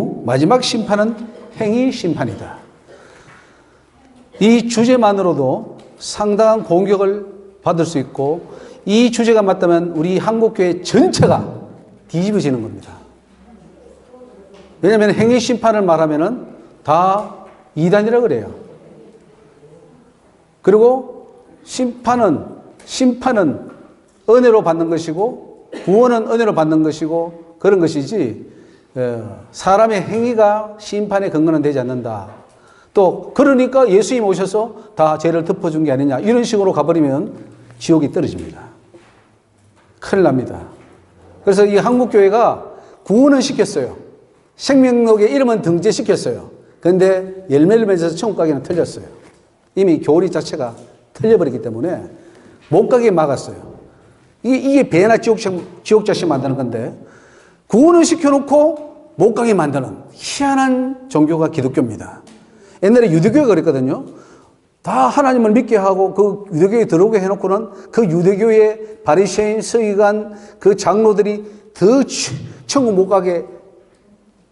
그리고 마지막 심판은 행위 심판이다. 이 주제만으로도 상당한 공격을 받을 수 있고 이 주제가 맞다면 우리 한국교회 전체가 뒤집어지는 겁니다. 왜냐하면 행위 심판을 말하면은 다 이단이라 그래요. 그리고 심판은 은혜로 받는 것이고 구원은 은혜로 받는 것이고 그런 것이지 사람의 행위가 심판의 근거는 되지 않는다. 또 그러니까 예수님 오셔서 다 죄를 덮어준 게 아니냐 이런 식으로 가버리면 지옥이 떨어집니다. 큰일 납니다. 그래서 이 한국교회가 구원은 시켰어요. 생명록의 이름은 등재시켰어요. 그런데 열매를 맺어서 천국 가기는 틀렸어요. 이미 교리 자체가 틀려버리기 때문에 못 가게 막았어요. 이게 배나 지옥자식 만드는 건데 구원을 시켜놓고 못 가게 만드는 희한한 종교가 기독교입니다. 옛날에 유대교가 그랬거든요. 다 하나님을 믿게 하고 그 유대교에 들어오게 해놓고는 그 유대교의 바리새인, 서기관, 그 장로들이 더 천국 못 가게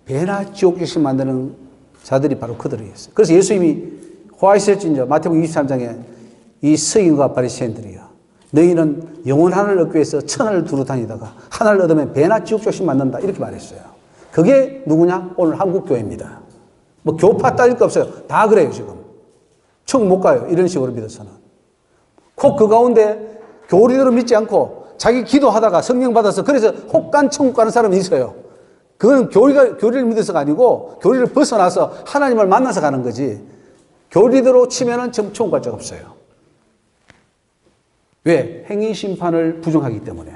배나 지옥자식 만드는 자들이 바로 그들이었어요. 그래서 예수님이 화이셨지요. 마태복음 23장에 이 서기관과 바리새인들이요. 너희는 영원 하나를 얻기 위해서 천하를 두루 다니다가 하나를 얻으면 배나 지옥자식 만든다. 이렇게 말했어요. 그게 누구냐? 오늘 한국교회입니다. 뭐 교파 따질 거 없어요. 다 그래요 지금. 천국 못 가요. 이런 식으로 믿어서는. 꼭 그 가운데 교리대로 믿지 않고 자기 기도하다가 성령 받아서 그래서 혹간 천국 가는 사람이 있어요. 그건 교리를 믿어서가 아니고 교리를 벗어나서 하나님을 만나서 가는 거지. 교리대로 치면은 천국 갈 적 없어요. 왜? 행위 심판을 부정하기 때문에.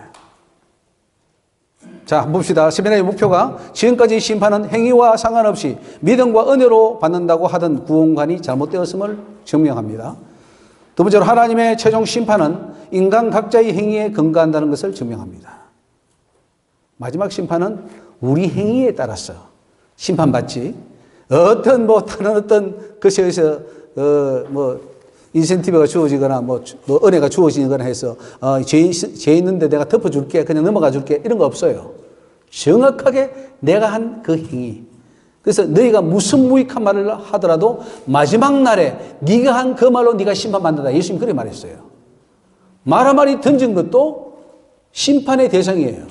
자, 한번 봅시다. 세미나의 목표가 지금까지 심판은 행위와 상관없이 믿음과 은혜로 받는다고 하던 구원관이 잘못되었음을 증명합니다. 두 번째로 하나님의 최종 심판은 인간 각자의 행위에 근거한다는 것을 증명합니다. 마지막 심판은 우리 행위에 따라서 심판받지 다른 어떤 것에 의해서 인센티브가 주어지거나 은혜가 주어지거나 해서 죄 있는데 내가 덮어줄게 그냥 넘어가 줄게 이런 거 없어요. 정확하게 내가 한 그 행위. 그래서 너희가 무슨 무익한 말을 하더라도 마지막 날에 네가 한 그 말로 네가 심판받는다. 예수님이 그렇게 말했어요. 말 한마디 던진 것도 심판의 대상이에요.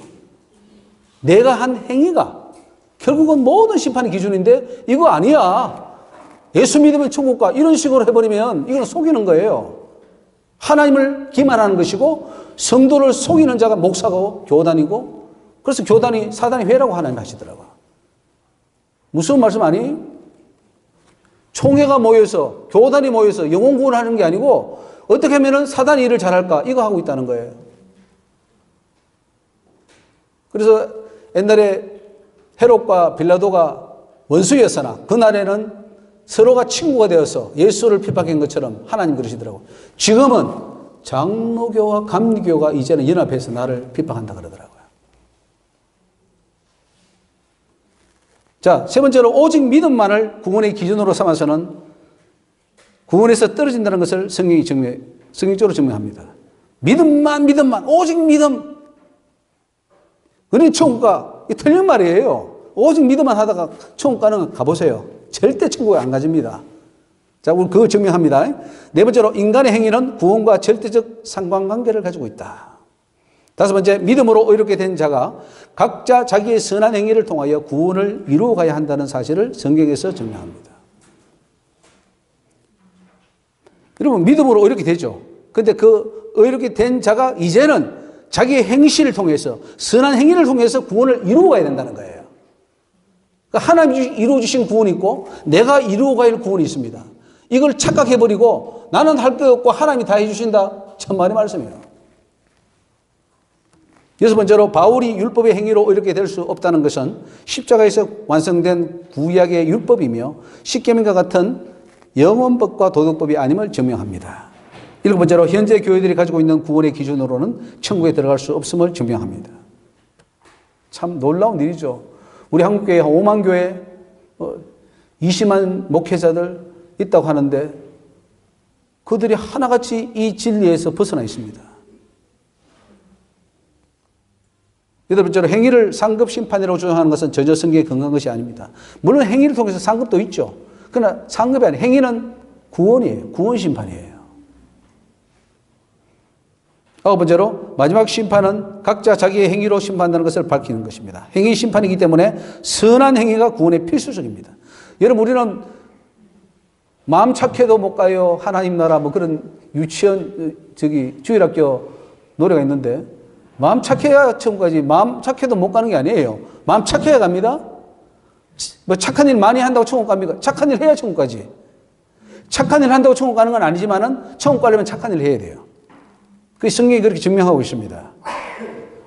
내가 한 행위가 결국은 모든 심판의 기준인데 이거 아니야. 예수 믿으면 천국 가. 이런 식으로 해버리면 이건 속이는 거예요. 하나님을 기만하는 것이고 성도를 속이는 자가 목사고 교단이고 그래서 교단이 사단의 회라고 하나님 하시더라고요. 무슨 말씀 아니? 총회가 모여서 교단이 모여서 영혼 구원하는 게 아니고 어떻게 하면 사단이 일을 잘할까 이거 하고 있다는 거예요. 그래서 옛날에 헤롯과 빌라도가 원수였으나 그날에는 서로가 친구가 되어서 예수를 핍박한 것처럼 하나님 그러시더라고요. 지금은 장로교와 감리교가 이제는 연합해서 나를 핍박한다 그러더라고요. 자, 세 번째로 오직 믿음만을 구원의 기준으로 삼아서는 구원에서 떨어진다는 것을 성경적으로 증명합니다. 믿음만, 오직 믿음. 그러니 천국 가. 이 틀린 말이에요. 오직 믿음만 하다가 천국 가는 거 가보세요. 절대 천국에 안 가집니다. 자, 우리 그걸 증명합니다. 네 번째로 인간의 행위는 구원과 절대적 상관관계를 가지고 있다. 다섯 번째, 믿음으로 의롭게 된 자가 각자 자기의 선한 행위를 통하여 구원을 이루어가야 한다는 사실을 성경에서 증명합니다. 여러분, 믿음으로 의롭게 되죠. 근데 그 의롭게 된 자가 이제는 자기의 행실을 통해서 선한 행위를 통해서 구원을 이루어가야 된다는 거예요. 그러니까 하나님이 이루어주신 구원이 있고 내가 이루어가야 할 구원이 있습니다. 이걸 착각해버리고 나는 할 거 없고 하나님이 다 해주신다. 천만의 말씀이에요. 여섯 번째로 바울이 율법의 행위로 이렇게 될 수 없다는 것은 십자가에서 완성된 구약의 율법이며 십계명과 같은 영원법과 도덕법이 아님을 증명합니다. 일곱 번째로 현재 교회들이 가지고 있는 구원의 기준으로는 천국에 들어갈 수 없음을 증명합니다. 참 놀라운 일이죠. 우리 한국교회 한 5만 교회 20만 목회자들 있다고 하는데 그들이 하나같이 이 진리에서 벗어나 있습니다. 여덟 번째로 행위를 상급 심판이라고 주장하는 것은 전혀 성경에 근거한 것이 아닙니다. 물론 행위를 통해서 상급도 있죠. 그러나 상급이 아니에요. 행위는 구원이에요. 구원 심판이에요. 아홉 번째로 마지막 심판은 각자 자기의 행위로 심판한다는 것을 밝히는 것입니다. 행위 심판이기 때문에 선한 행위가 구원의 필수적입니다. 여러분 우리는 마음 착해도 못 가요. 하나님 나라 뭐 그런 유치원 주일학교 노래가 있는데 마음 착해야 천국 가지 마음 착해도 못 가는 게 아니에요. 마음 착해야 갑니다. 뭐 착한 일 많이 한다고 천국 갑니까? 착한 일 해야 천국 가지. 착한 일 한다고 천국 가는 건 아니지만은 천국 가려면 착한 일을 해야 돼요. 그 성경이 그렇게 증명하고 있습니다.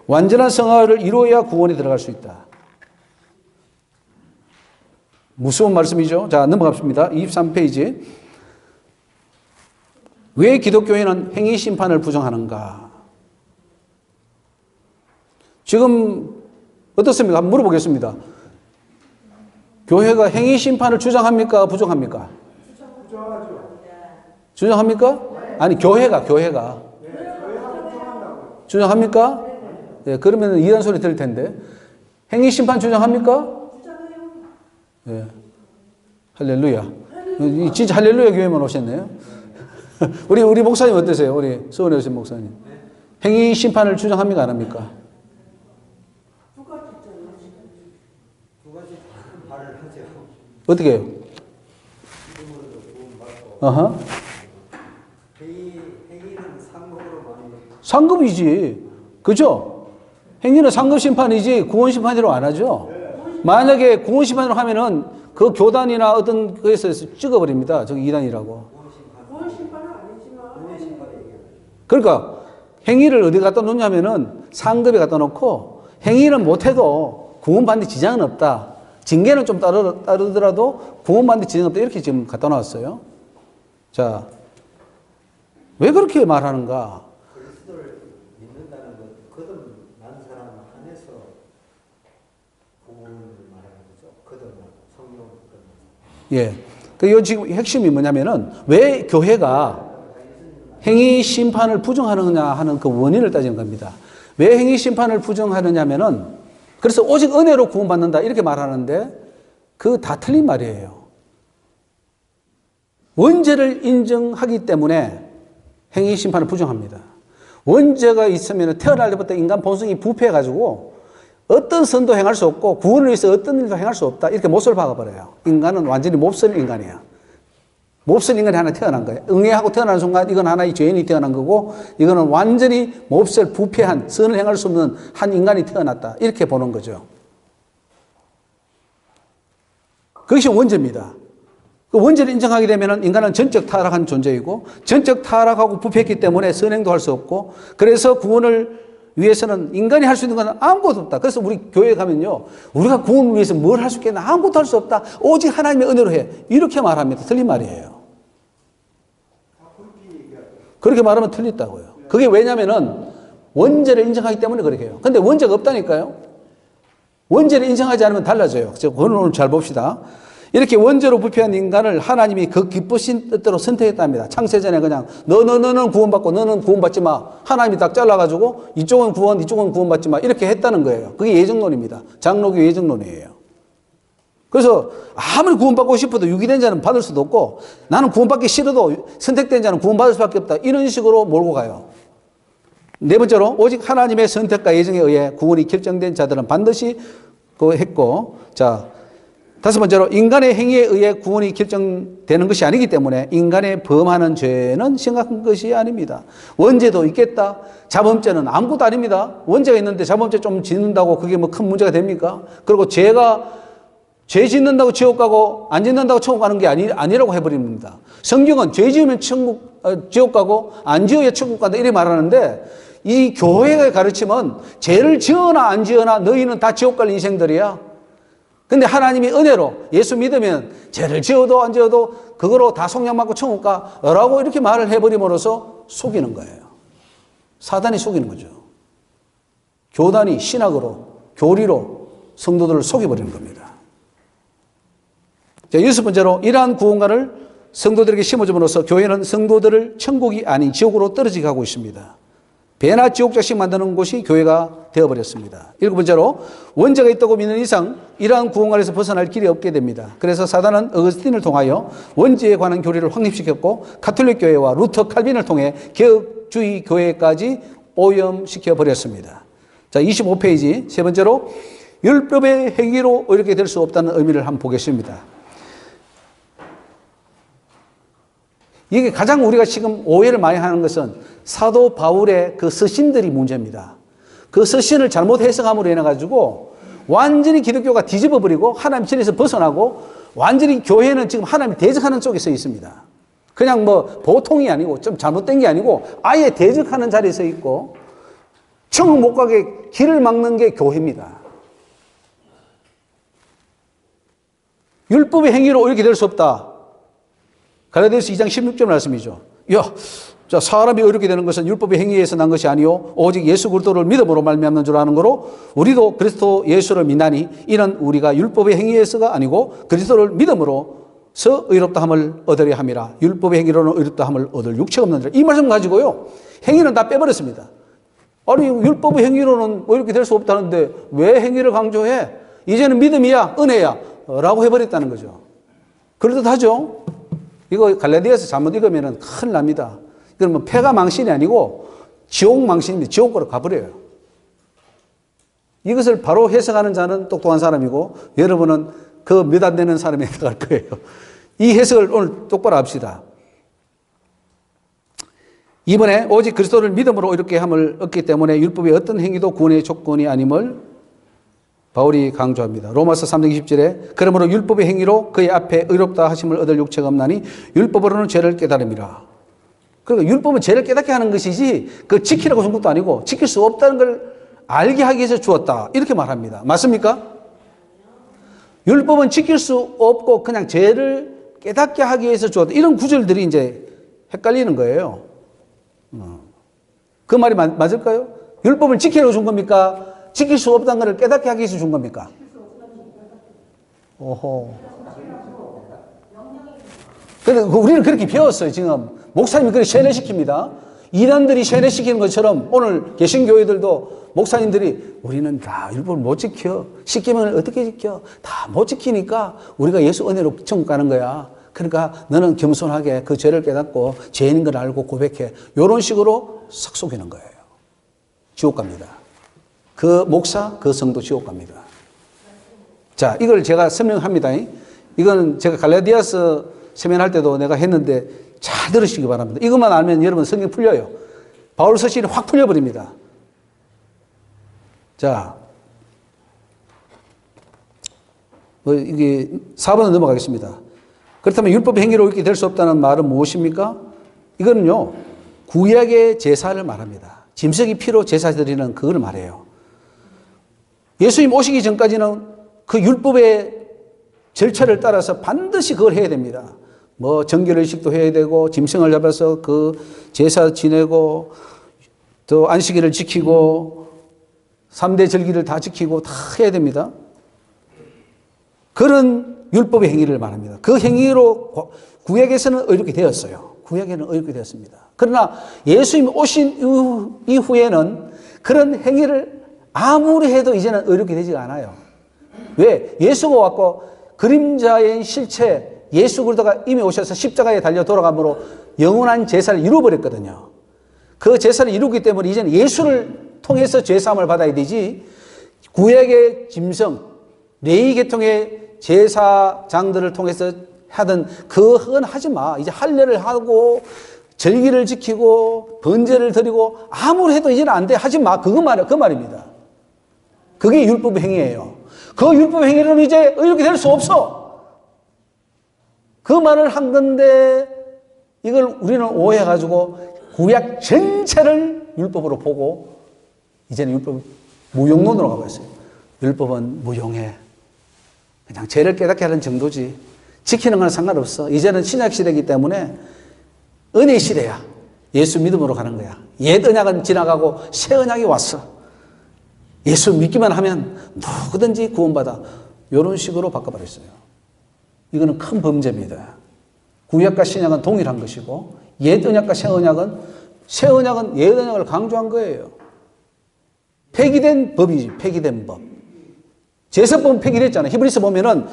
완전한 성화를 이루어야 구원에 들어갈 수 있다. 무서운 말씀이죠. 자, 넘어갑니다. 23페이지. 왜 기독교인은 행위 심판을 부정하는가? 지금 어떻습니까? 한번 물어보겠습니다. 교회가 행위 심판을 주장합니까? 부정합니까? 주장합니까? 아니, 교회가. 주장합니까? 네, 그러면 이단 소리 들을 텐데. 행위 심판 주장합니까? 네. 할렐루야. 진짜 할렐루야 교회만 오셨네요. 우리 목사님 어떠세요? 우리 서울에 오신 목사님. 행위 심판을 주장합니까? 안 합니까? 어떻게 해요? 어허. 상급이지. 그죠? 행위는 상급 심판이지 구원 심판으로 안 하죠. 만약에 구원 심판으로 하면은 그 교단이나 어떤 거에서 찍어버립니다. 저기 이단이라고. 구원 심판은 아니지만. 그러니까 행위를 어디 갖다 놓냐면은 상급에 갖다 놓고 행위는 못해도 구원받는 지장은 없다. 징계는 좀 따르더라도 구원받는 지장은 없다. 이렇게 지금 갖다 놨어요. 자, 왜 그렇게 말하는가? 그리스도를 믿는다는 것, 거듭난 사람 안에서 구원을 말하는 거죠. 거듭난 성령 거듭난. 예. 그 지금 핵심이 뭐냐면은 왜 교회가 행위 심판을 부정하느냐 하는 그 원인을 따지는 겁니다. 왜 행위 심판을 부정하느냐면은 그래서 오직 은혜로 구원받는다 이렇게 말하는데 그 다 틀린 말이에요. 원죄를 인정하기 때문에 행위 심판을 부정합니다. 원죄가 있으면 태어날 때부터 인간 본성이 부패해가지고 어떤 선도 행할 수 없고 구원을 위해서 어떤 일도 행할 수 없다 이렇게 못을 박아버려요. 인간은 완전히 몹쓸 인간이야. 몹쓸 인간이 하나 태어난 거예요. 응애하고 태어나는 순간 이건 하나의 죄인이 태어난 거고 이거는 완전히 몹쓸 부패한 선을 행할 수 없는 한 인간이 태어났다. 이렇게 보는 거죠. 그것이 원죄입니다. 그 원죄를 인정하게 되면 인간은 전적 타락한 존재이고 전적 타락하고 부패했기 때문에 선행도 할 수 없고 그래서 구원을 위해서는 인간이 할 수 있는 건 아무것도 없다. 그래서 우리 교회에 가면요. 우리가 구원을 위해서 뭘 할 수 있겠나? 아무것도 할 수 없다. 오직 하나님의 은혜로 해. 이렇게 말합니다. 틀린 말이에요. 그렇게 말하면 틀렸다고요. 그게 왜냐면은 원죄를 인정하기 때문에 그렇게 해요. 근데 원죄가 없다니까요. 원죄를 인정하지 않으면 달라져요. 그건 오늘 잘 봅시다. 이렇게 원죄로 부패한 인간을 하나님이 그 기쁘신 뜻대로 선택했답니다. 창세전에 그냥 너는 구원받고 너는 구원받지 마. 하나님이 딱 잘라가지고 이쪽은 구원받지 마. 이렇게 했다는 거예요. 그게 예정론입니다. 장로교 예정론이에요. 그래서 아무리 구원받고 싶어도 유기된 자는 받을 수도 없고 나는 구원받기 싫어도 선택된 자는 구원받을 수밖에 없다. 이런 식으로 몰고 가요. 네 번째로 오직 하나님의 선택과 예정에 의해 구원이 결정된 자들은 반드시 했고 자 다섯 번째로 인간의 행위에 의해 구원이 결정되는 것이 아니기 때문에 인간의 범하는 죄는 심각한 것이 아닙니다. 원죄도 있겠다. 자범죄는 아무것도 아닙니다. 원죄가 있는데 자범죄 좀 짓는다고 그게 뭐 큰 문제가 됩니까? 그리고 죄 짓는다고 지옥 가고 안 짓는다고 천국 가는 게 아니라고 해버립니다. 성경은 죄 지으면 지옥 가고 안 지어야 천국 간다 이렇게 말하는데 이 교회의 가르침은 죄를 지어나 안 지어나 너희는 다 지옥 갈 인생들이야. 근데 하나님이 은혜로 예수 믿으면 죄를 지어도 안 지어도 그거로 다 속량받고 천국 가라고 이렇게 말을 해버림으로써 속이는 거예요. 사단이 속이는 거죠. 교단이 신학으로 교리로 성도들을 속여버리는 겁니다. 자, 여섯 번째로 이러한 구원관을 성도들에게 심어줌으로써 교회는 성도들을 천국이 아닌 지옥으로 떨어지게 하고 있습니다. 배나 지옥자식 만드는 곳이 교회가 되어버렸습니다. 7번째로 원죄가 있다고 믿는 이상 이러한 구원 아래서 벗어날 길이 없게 됩니다. 그래서 사단은 어거스틴을 통하여 원죄에 관한 교리를 확립시켰고 가톨릭 교회와 루터 칼빈을 통해 개혁주의 교회까지 오염시켜 버렸습니다. 자, 25페이지 세 번째로 율법의 행위로 이렇게 될 수 없다는 의미를 한번 보겠습니다. 이게 가장 우리가 지금 오해를 많이 하는 것은 사도 바울의 그 서신들이 문제입니다. 그 서신을 잘못 해석함으로 인해 가지고 완전히 기독교가 뒤집어 버리고 하나님 진리에서 벗어나고 완전히 교회는 지금 하나님 대적하는 쪽에 서 있습니다. 그냥 뭐 보통이 아니고 좀 잘못된 게 아니고 아예 대적하는 자리에 서 있고 천국 못 가게 길을 막는 게 교회입니다. 율법의 행위로 이렇게 될 수 없다. 갈라디아서 2장 16절 말씀이죠. 자, 사람이 의롭게 되는 것은 율법의 행위에서 난 것이 아니요 오직 예수 그리스도를 믿음으로 말미암는 줄 아는 거로 우리도 그리스도 예수를 믿나니 이는 우리가 율법의 행위에서가 아니고 그리스도를 믿음으로서 의롭다함을 얻으려 함이라. 율법의 행위로는 의롭다함을 얻을 육체가 없느니라. 이 말씀 가지고요 행위는 다 빼버렸습니다. 아니 율법의 행위로는 이렇게 될 수 없다는데 왜 행위를 강조해? 이제는 믿음이야 은혜야 라고 해버렸다는 거죠. 그럴듯하죠. 이거 갈라디아서 잘못 읽으면 큰일 납니다. 그러면 폐가 망신이 아니고 지옥 망신입니다. 지옥으로 가버려요. 이것을 바로 해석하는 자는 똑똑한 사람이고 여러분은 그 몇 안 되는 사람이 나갈 거예요. 이 해석을 오늘 똑바로 합시다. 이번에 오직 그리스도를 믿음으로 이렇게 함을 얻기 때문에 율법의 어떤 행위도 구원의 조건이 아님을 바울이 강조합니다. 로마서 3장 20절에 그러므로 율법의 행위로 그의 앞에 의롭다 하심을 얻을 육체가 없나니 율법으로는 죄를 깨달음이라. 그러니까 율법은 죄를 깨닫게 하는 것이지 그 지키라고 준 것도 아니고 지킬 수 없다는 걸 알게 하기 위해서 주었다. 이렇게 말합니다. 맞습니까? 율법은 지킬 수 없고 그냥 죄를 깨닫게 하기 위해서 주었다. 이런 구절들이 이제 헷갈리는 거예요. 그 말이 맞을까요? 율법을 지키라고 준 겁니까? 지킬 수 없다는 것을 깨닫게 하기 위해서 준 겁니까? 오호. 그런데 우리는 그렇게 배웠어요, 지금. 목사님이 그렇게 세뇌시킵니다. 이단들이 세뇌시키는 것처럼 오늘 개신교회들도 목사님들이 우리는 다 율법을 못 지켜. 십계명을 어떻게 지켜? 다 못 지키니까 우리가 예수 은혜로 천국 가는 거야. 그러니까 너는 겸손하게 그 죄를 깨닫고 죄인인 걸 알고 고백해. 이런 식으로 싹 속이는 거예요. 지옥 갑니다. 그 목사, 그 성도 지옥 갑니다. 자, 이걸 제가 설명합니다. 이거는 제가 갈라디아서 세면할 때도 내가 했는데 잘 들으시기 바랍니다. 이것만 알면 여러분 성경 풀려요. 바울 서신이 확 풀려버립니다. 자, 이게 4번으로 넘어가겠습니다. 그렇다면 율법 행위로 이렇게 될 수 없다는 말은 무엇입니까? 이거는요, 구약의 제사를 말합니다. 짐승이 피로 제사 드리는 그걸 말해요. 예수님 오시기 전까지는 그 율법의 절차를 따라서 반드시 그걸 해야 됩니다. 뭐 정결의식도 해야 되고 짐승을 잡아서 그 제사 지내고 또 안식일을 지키고 3대 절기를 다 지키고 다 해야 됩니다. 그런 율법의 행위를 말합니다. 그 행위로 구약에서는 의롭게 되었어요. 구약에는 의롭게 되었습니다. 그러나 예수님 오신 이후에는 그런 행위를 아무리 해도 이제는 의롭게 되지가 않아요. 왜? 예수가 왔고 그림자의 실체 예수 그리스도가 이미 오셔서 십자가에 달려 돌아감으로 영원한 제사를 이루어버렸거든요. 그 제사를 이루기 때문에 이제는 예수를 통해서 죄사함을 받아야 되지 구약의 짐승, 레위 계통의 제사장들을 통해서 하던 그건 하지 마. 이제 할례를 하고 절기를 지키고 번제를 드리고 아무리 해도 이제는 안 돼. 하지 마. 그 말입니다. 그게 율법 행위예요. 그 율법 행위로는 이제 이렇게 될 수 없어. 그 말을 한 건데 이걸 우리는 오해해가지고 구약 전체를 율법으로 보고 이제는 율법 무용론으로 가고 있어요. 율법은 무용해. 그냥 죄를 깨닫게 하는 정도지. 지키는 건 상관없어. 이제는 신약 시대이기 때문에 은혜 시대야. 예수 믿음으로 가는 거야. 옛 언약은 지나가고 새 언약이 왔어. 예수 믿기만 하면 누구든지 구원받아. 이런 식으로 바꿔버렸어요. 이거는 큰 범죄입니다. 구약과 신약은 동일한 것이고 옛 언약과 새 언약은 새 언약은 옛 언약을 강조한 거예요. 폐기된 법이지, 폐기된 법. 제사법은 폐기됐잖아요. 히브리서 보면은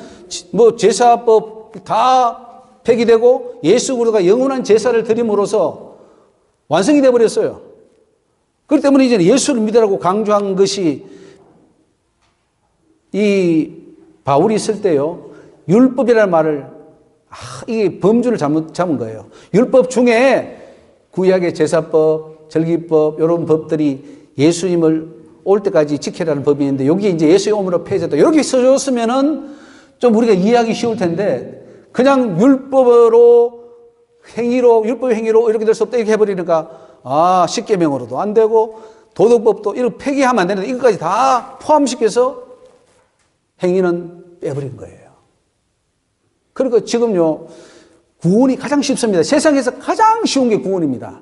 뭐 제사법 다 폐기되고 예수 그리스도가 영원한 제사를 드림으로써 완성이 되어버렸어요. 그렇기 때문에 이제 예수를 믿으라고 강조한 것이 이 바울이 있을 때요. 율법이라는 말을 이게 범주를 잘못 잡은 거예요. 율법 중에 구약의 제사법, 절기법 이런 법들이 예수님을 올 때까지 지키라는 법이 있는데 여기 이제 예수의 오므로 폐해졌다. 이렇게 써줬으면은 좀 우리가 이해하기 쉬울 텐데 그냥 율법으로 행위로 율법 행위로 이렇게 될 수 없다 이렇게 해버리니까 십계명으로도 안 되고 도덕법도 이렇게 폐기하면 안 되는데 이것까지 다 포함시켜서 행위는 빼버린 거예요. 그러니까 지금요 구원이 가장 쉽습니다. 세상에서 가장 쉬운 게 구원입니다.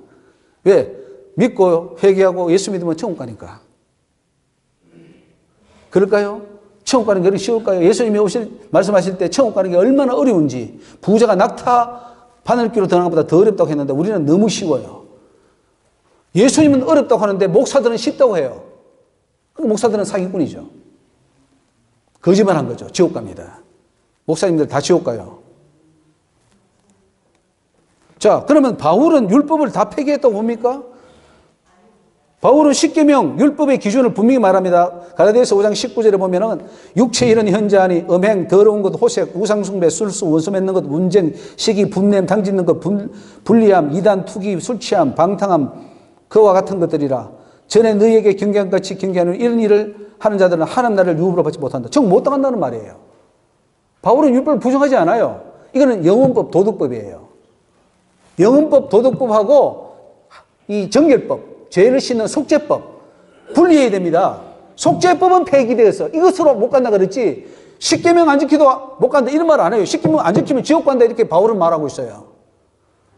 왜? 믿고 회개하고 예수 믿으면 천국 가니까. 그럴까요? 천국 가는 게 그렇게 쉬울까요? 예수님이 말씀하실 때 천국 가는 게 얼마나 어려운지 부자가 낙타 바늘기로 들어가는 것보다 더 어렵다고 했는데 우리는 너무 쉬워요. 예수님은 어렵다고 하는데 목사들은 쉽다고 해요. 그 목사들은 사기꾼이죠. 거짓말한 거죠. 지옥 갑니다. 목사님들 다 지옥 가요. 자, 그러면 바울은 율법을 다 폐기했다고 봅니까? 바울은 십계명 율법의 기준을 분명히 말합니다. 갈라디아서 5장 19절에 보면은 육체 이런 현저하니 음행, 더러운 것, 호색, 우상숭배, 술수, 원수 맺는 것, 문쟁, 시기, 분냄, 당짓는 것, 불리함, 이단, 투기, 술취함, 방탕함 그와 같은 것들이라. 전에 너희에게 경계한 같이 경계하는 이런 일을 하는 자들은 하나님 나라를 유업으로 받지 못한다. 즉 못 당한다는 말이에요. 바울은 율법을 부정하지 않아요. 이거는 영혼법, 도덕법이에요. 영혼법, 도덕법하고 이 정결법, 죄를 씻는 속죄법 분리해야 됩니다. 속죄법은 폐기되어서 이것으로 못 간다 그랬지 십계명 안 지켜도 못 간다 이런 말 안 해요. 십계명 안 지키면 지옥 간다 이렇게 바울은 말하고 있어요.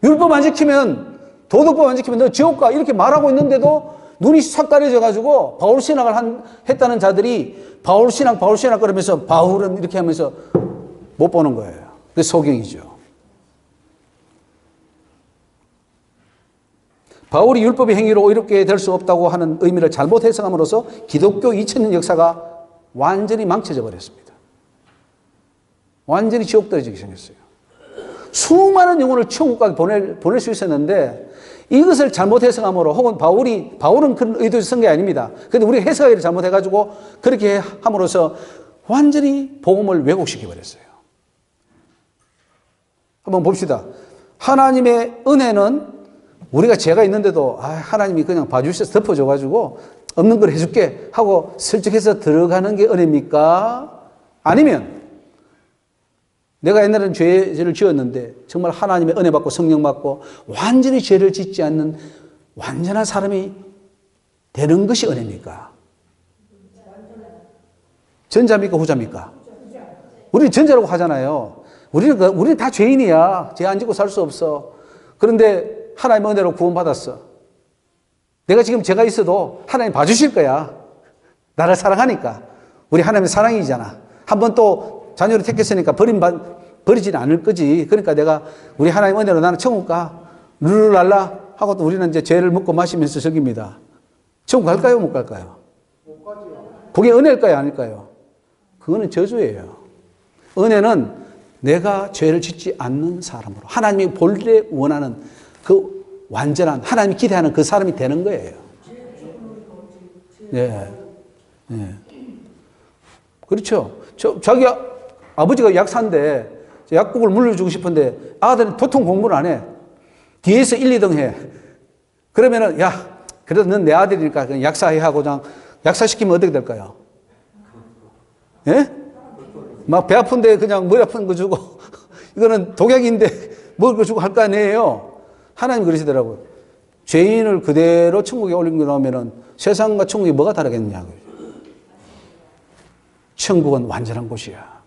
율법 안 지키면 도덕법 안 지키면 너 지옥 가 이렇게 말하고 있는데도 눈이 싹 가려져 가지고 바울 신학을 했다는 자들이 바울 신학 그러면서 바울은 이렇게 하면서 못 보는 거예요. 그게 소경이죠. 바울이 율법의 행위로 이렇게 될 수 없다고 하는 의미를 잘못 해석함으로써 기독교 2000년 역사가 완전히 망쳐져 버렸습니다. 완전히 지옥 떨어지기 생겼어요. 수많은 영혼을 천국까지 보낼 수 있었는데 이것을 잘못 해석함으로 혹은 바울은 그런 의도에서 쓴 게 아닙니다. 그런데 우리가 해석을 잘못해가지고 그렇게 함으로써 완전히 복음을 왜곡시켜 버렸어요. 한번 봅시다. 하나님의 은혜는 우리가 죄가 있는데도 하나님이 그냥 봐주셔서 덮어줘가지고 없는 걸 해줄게 하고 설득해서 들어가는 게 은혜입니까? 아니면 내가 옛날에는 죄를 지었는데 정말 하나님의 은혜 받고 성령 받고 완전히 죄를 짓지 않는 완전한 사람이 되는 것이 은혜입니까? 전자입니까? 후자입니까? 우리는 전자라고 하잖아요. 우리는 다 죄인이야. 죄 안 짓고 살 수 없어. 그런데 하나님의 은혜로 구원받았어. 내가 지금 죄가 있어도 하나님 봐주실 거야. 나를 사랑하니까. 우리 하나님의 사랑이잖아. 한번 또 자녀를 택했으니까 버리지는 않을 거지. 그러니까 내가 우리 하나님 은혜로 나는 천국 가. 룰랄라 하고 또 우리는 이제 죄를 먹고 마시면서 적입니다. 천국 갈까요? 못 갈까요? 못 가죠. 그게 은혜일까요? 아닐까요? 그거는 저주예요. 은혜는 내가 죄를 짓지 않는 사람으로 하나님이 본래 원하는 그 완전한 하나님이 기대하는 그 사람이 되는 거예요. 네. 네. 그렇죠. 자기 아버지가 약사인데 약국을 물려주고 싶은데 아들은 도통 공부를 안 해. 뒤에서 1, 2등 해. 그러면은 야 그래도 넌 내 아들이니까 그냥 약사해 하고 그냥 약사시키면 어떻게 될까요? 예? 막 배 아픈데 그냥 머리 아픈 거 주고 이거는 독약인데 먹을 거 주고 할 거 아니에요. 하나님 그러시더라고요. 죄인을 그대로 천국에 올리고 나오면은 세상과 천국이 뭐가 다르겠냐고요. 천국은 완전한 곳이야.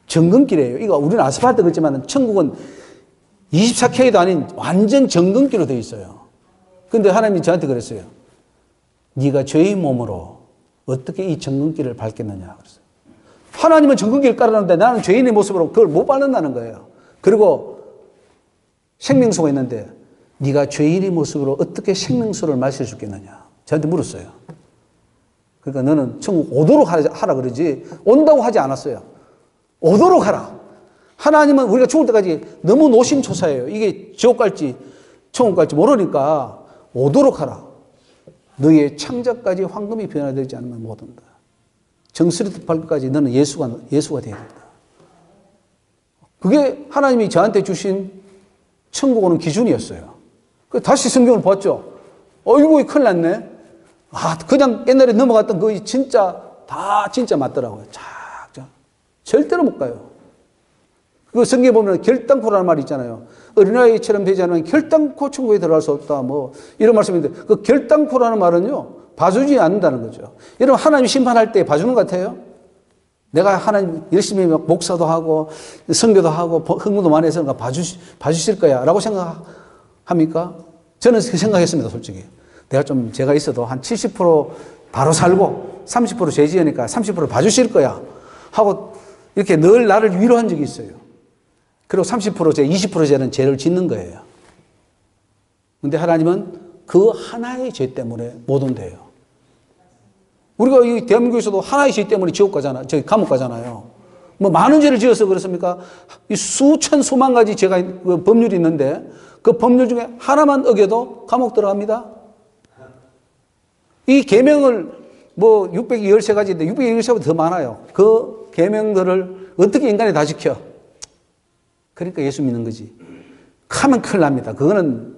정금길이에요. 이거 우리는 아스팔트 그렇지만 천국은 24K도 아닌 완전 정금길로 되어 있어요. 근데 하나님이 저한테 그랬어요. 네가 죄의 몸으로 어떻게 이 정금길을 밟겠느냐 그랬어요. 하나님은 정금길을 깔아놨는데 나는 죄인의 모습으로 그걸 못 밟는다는 거예요. 그리고 생명수가 있는데 네가 죄인의 모습으로 어떻게 생명수를 마실 수 있겠느냐. 저한테 물었어요. 그러니까 너는 천국 오도록 하라 그러지 온다고 하지 않았어요. 오도록 하라. 하나님은 우리가 죽을 때까지 너무 노심초사해요. 이게 지옥 갈지 천국 갈지 모르니까 오도록 하라. 너의 창자까지 황금이 변화되지 않으면 못 온다. 정수리 덮을 것까지 너는 예수가 되어야 된다. 그게 하나님이 저한테 주신 천국 오는 기준이었어요. 다시 성경을 봤죠. 어이구, 큰일 났네. 그냥 옛날에 넘어갔던 그 진짜 맞더라고요. 절대로 못 가요. 그 성경에 보면 결단코라는 말이 있잖아요. 어린아이처럼 되지 않으면 결단코 천국에 들어갈 수 없다. 이런 말씀인데, 그 결단코라는 말은요, 봐주지 않는다는 거죠. 여러분, 하나님 심판할 때 봐주는 것 같아요? 내가 하나님 열심히 목사도 하고, 선교도 하고, 헌금도 많이 해서 봐주실 거야. 라고 생각합니까? 저는 그 생각했습니다, 솔직히. 제가 있어도 한 70% 바로 살고, 30% 죄 지으니까 30% 봐주실 거야. 하고, 이렇게 늘 나를 위로한 적이 있어요. 그리고 30% 죄, 20% 죄는 죄를 짓는 거예요. 근데 하나님은 그 하나의 죄 때문에 못 온대요. 우리가 이 대한민국에서도 하나의 죄 때문에 감옥 가잖아요. 많은 죄를 지어서 그렇습니까? 이 수천, 수만 가지 법률이 있는데 그 법률 중에 하나만 어겨도 감옥 들어갑니다. 이 계명을 613가지인데 613보다 더 많아요. 그 계명들을 어떻게 인간이 다 지켜? 그러니까 예수 믿는 거지. 하면 큰일 납니다. 그거는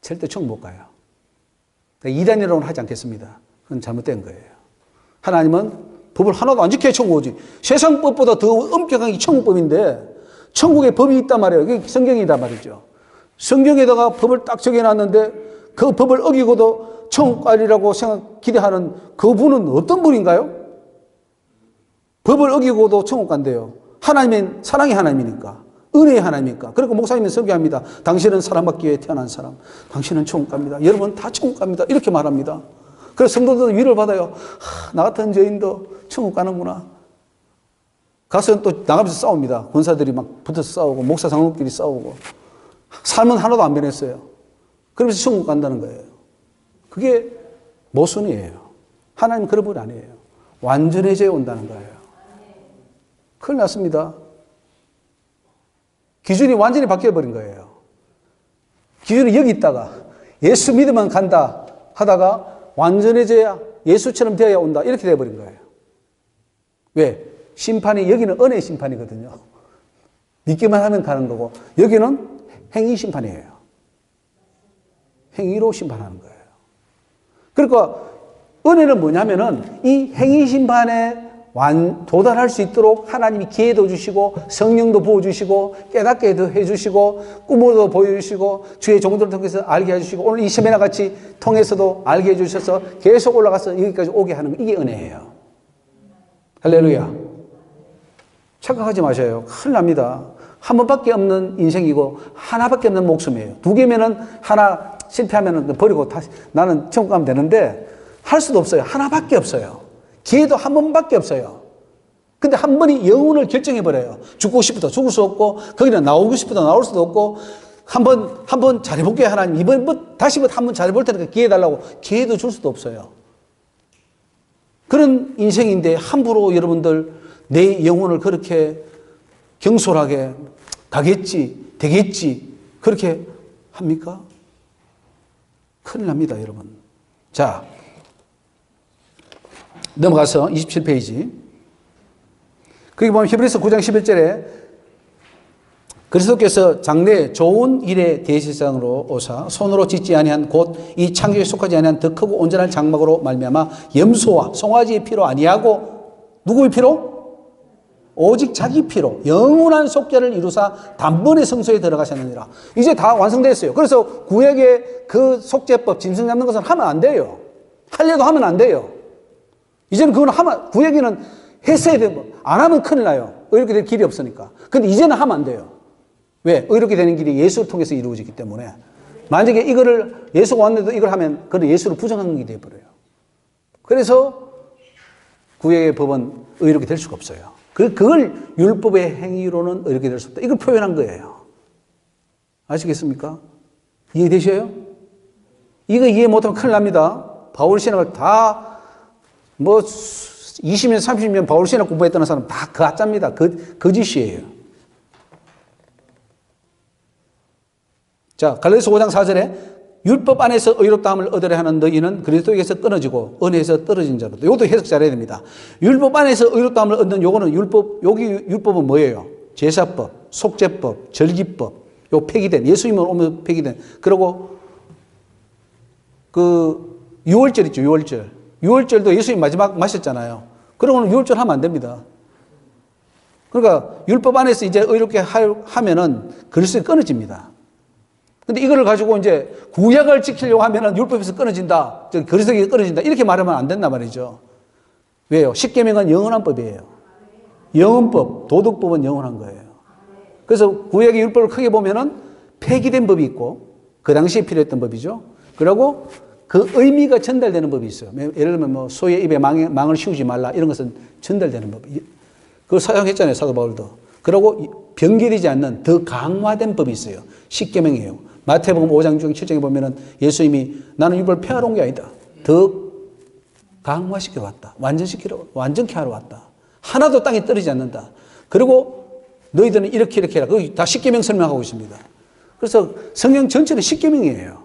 절대 천국 못 가요. 이단이라고는 하지 않겠습니다. 그건 잘못된 거예요. 하나님은 법을 하나도 안 지켜야 천국 오지. 세상 법보다 더 엄격한 게 천국법인데 천국에 법이 있단 말이에요. 그게 성경이단 말이죠. 성경에다가 법을 딱 적여놨는데 그 법을 어기고도 천국 가리라고 기대하는 그 분은 어떤 분인가요? 법을 어기고도 천국 간대요. 하나님은 사랑의 하나님이니까. 은혜의 하나님이니까. 그리고 목사님은 설교합니다. 당신은 사랑받기 위해 태어난 사람. 당신은 천국 갑니다. 여러분 다 천국 갑니다. 이렇게 말합니다. 그래서 성도들은 위로를 받아요. 나 같은 죄인도 천국 가는구나. 가서 또 나가면서 싸웁니다. 권사들이 막 붙어서 싸우고 목사 장로끼리 싸우고. 삶은 하나도 안 변했어요. 그러면서 천국 간다는 거예요. 그게 모순이에요. 하나님 그런 분 아니에요. 완전해져야 온다는 거예요. 큰일 났습니다. 기준이 완전히 바뀌어버린 거예요. 기준이 여기 있다가 예수 믿으면 간다 하다가 완전해져야 예수처럼 되어야 온다 이렇게 되어버린 거예요. 왜? 심판이 여기는 은혜 심판이거든요. 믿기만 하면 가는 거고 여기는 행위 심판이에요. 행위로 심판하는 거예요. 그러니까 은혜는 뭐냐면은 이 행위 심판에 도달할 수 있도록 하나님이 기회도 주시고 성령도 부어주시고 깨닫게 해주시고 꿈으로도 보여주시고 주의 종들을 통해서 알게 해주시고 오늘 이 세미나 같이 통해서도 알게 해주셔서 계속 올라가서 여기까지 오게 하는 거 이게 은혜예요. 할렐루야. 착각하지 마셔요. 큰일 납니다. 한 번밖에 없는 인생이고 하나밖에 없는 목숨이에요. 두 개면은 하나 실패하면은 버리고 다시 나는 천국 가면 되는데 할 수도 없어요. 하나밖에 없어요. 기회도 한 번밖에 없어요. 근데 한 번이 영혼을 결정해버려요. 죽고 싶어도 죽을 수 없고, 거기는 나오고 싶어도 나올 수도 없고, 한 번 잘해볼게요, 하나님. 다시 한 번 잘해볼 테니까 기회 달라고 기회도 줄 수도 없어요. 그런 인생인데, 함부로 여러분들 내 영혼을 그렇게 경솔하게 가겠지, 되겠지, 그렇게 합니까? 큰일 납니다, 여러분. 자. 넘어가서 27페이지. 거기 보면 히브리서 9장 11절에 그리스도께서 장래 좋은 일의 대제사장으로 오사 손으로 짓지 아니한 곧 이 창조에 속하지 아니한 더 크고 온전한 장막으로 말미암아 염소와 송아지의 피로 아니하고 누구의 피로? 오직 자기 피로 영원한 속죄를 이루사 단번에 성소에 들어가셨느니라. 이제 다 완성됐어요. 그래서 구약의 그 속죄법 짐승 잡는 것은 하면 안 돼요. 하려도 하면 안 돼요. 이제는 그건 구약에는 했어야 되고, 안 하면 큰일 나요. 의롭게 될 길이 없으니까. 근데 이제는 하면 안 돼요. 왜? 의롭게 되는 길이 예수를 통해서 이루어지기 때문에. 만약에 이거를, 예수가 왔는데도 이걸 하면, 그건 예수를 부정하는 게 되어버려요. 그래서 구약의 법은 의롭게 될 수가 없어요. 그걸 율법의 행위로는 의롭게 될 수 없다. 이걸 표현한 거예요. 아시겠습니까? 이해되셔요? 이거 이해 못하면 큰일 납니다. 바울 신학을 다 뭐 20년, 30년 바울 신학 공부했던 사람 다 가짜입니다. 거짓이에요. 자, 갈라디아서 5장 4절에 율법 안에서 의롭다함을 얻으려 하는 너희는 그리스도에게서 끊어지고 은혜에서 떨어진 자로다. 이것도 해석 잘해야 됩니다. 율법 안에서 의롭다함을 얻는 요거는 여기 율법은 뭐예요? 제사법, 속죄법, 절기법, 요 폐기된, 예수님은 오면 폐기된. 그리고 그 6월절 있죠, 6월절. 6월절도 예수님 마지막 마셨잖아요. 그러고는 6월절 하면 안 됩니다. 그러니까 율법 안에서 이제 의롭게 하면은 그리스도에 끊어집니다. 근데 이거를 가지고 이제 구약을 지키려고 하면은 율법에서 끊어진다. 그리스도에게 끊어진다. 이렇게 말하면 안 된단 말이죠. 왜요? 십계명은 영원한 법이에요. 영원법, 도덕법은 영원한 거예요. 그래서 구약의 율법을 크게 보면은 폐기된 법이 있고 그 당시에 필요했던 법이죠. 그리고 그 의미가 전달되는 법이 있어요. 예를 들면 뭐 소의 입에 망을 씌우지 말라 이런 것은 전달되는 법. 그걸 사용했잖아요, 사도 바울도. 그리고 변개되지 않는 더 강화된 법이 있어요. 십계명이에요. 마태복음 5장 중 7장에 보면은 예수님이 나는 율법을 폐하러 온 게 아니다. 더 강화시키러 왔다. 완전케 하러 왔다. 하나도 땅에 떨어지지 않는다. 그리고 너희들은 이렇게 해라. 그거 다 십계명 설명하고 있습니다. 그래서 성경 전체는 십계명이에요.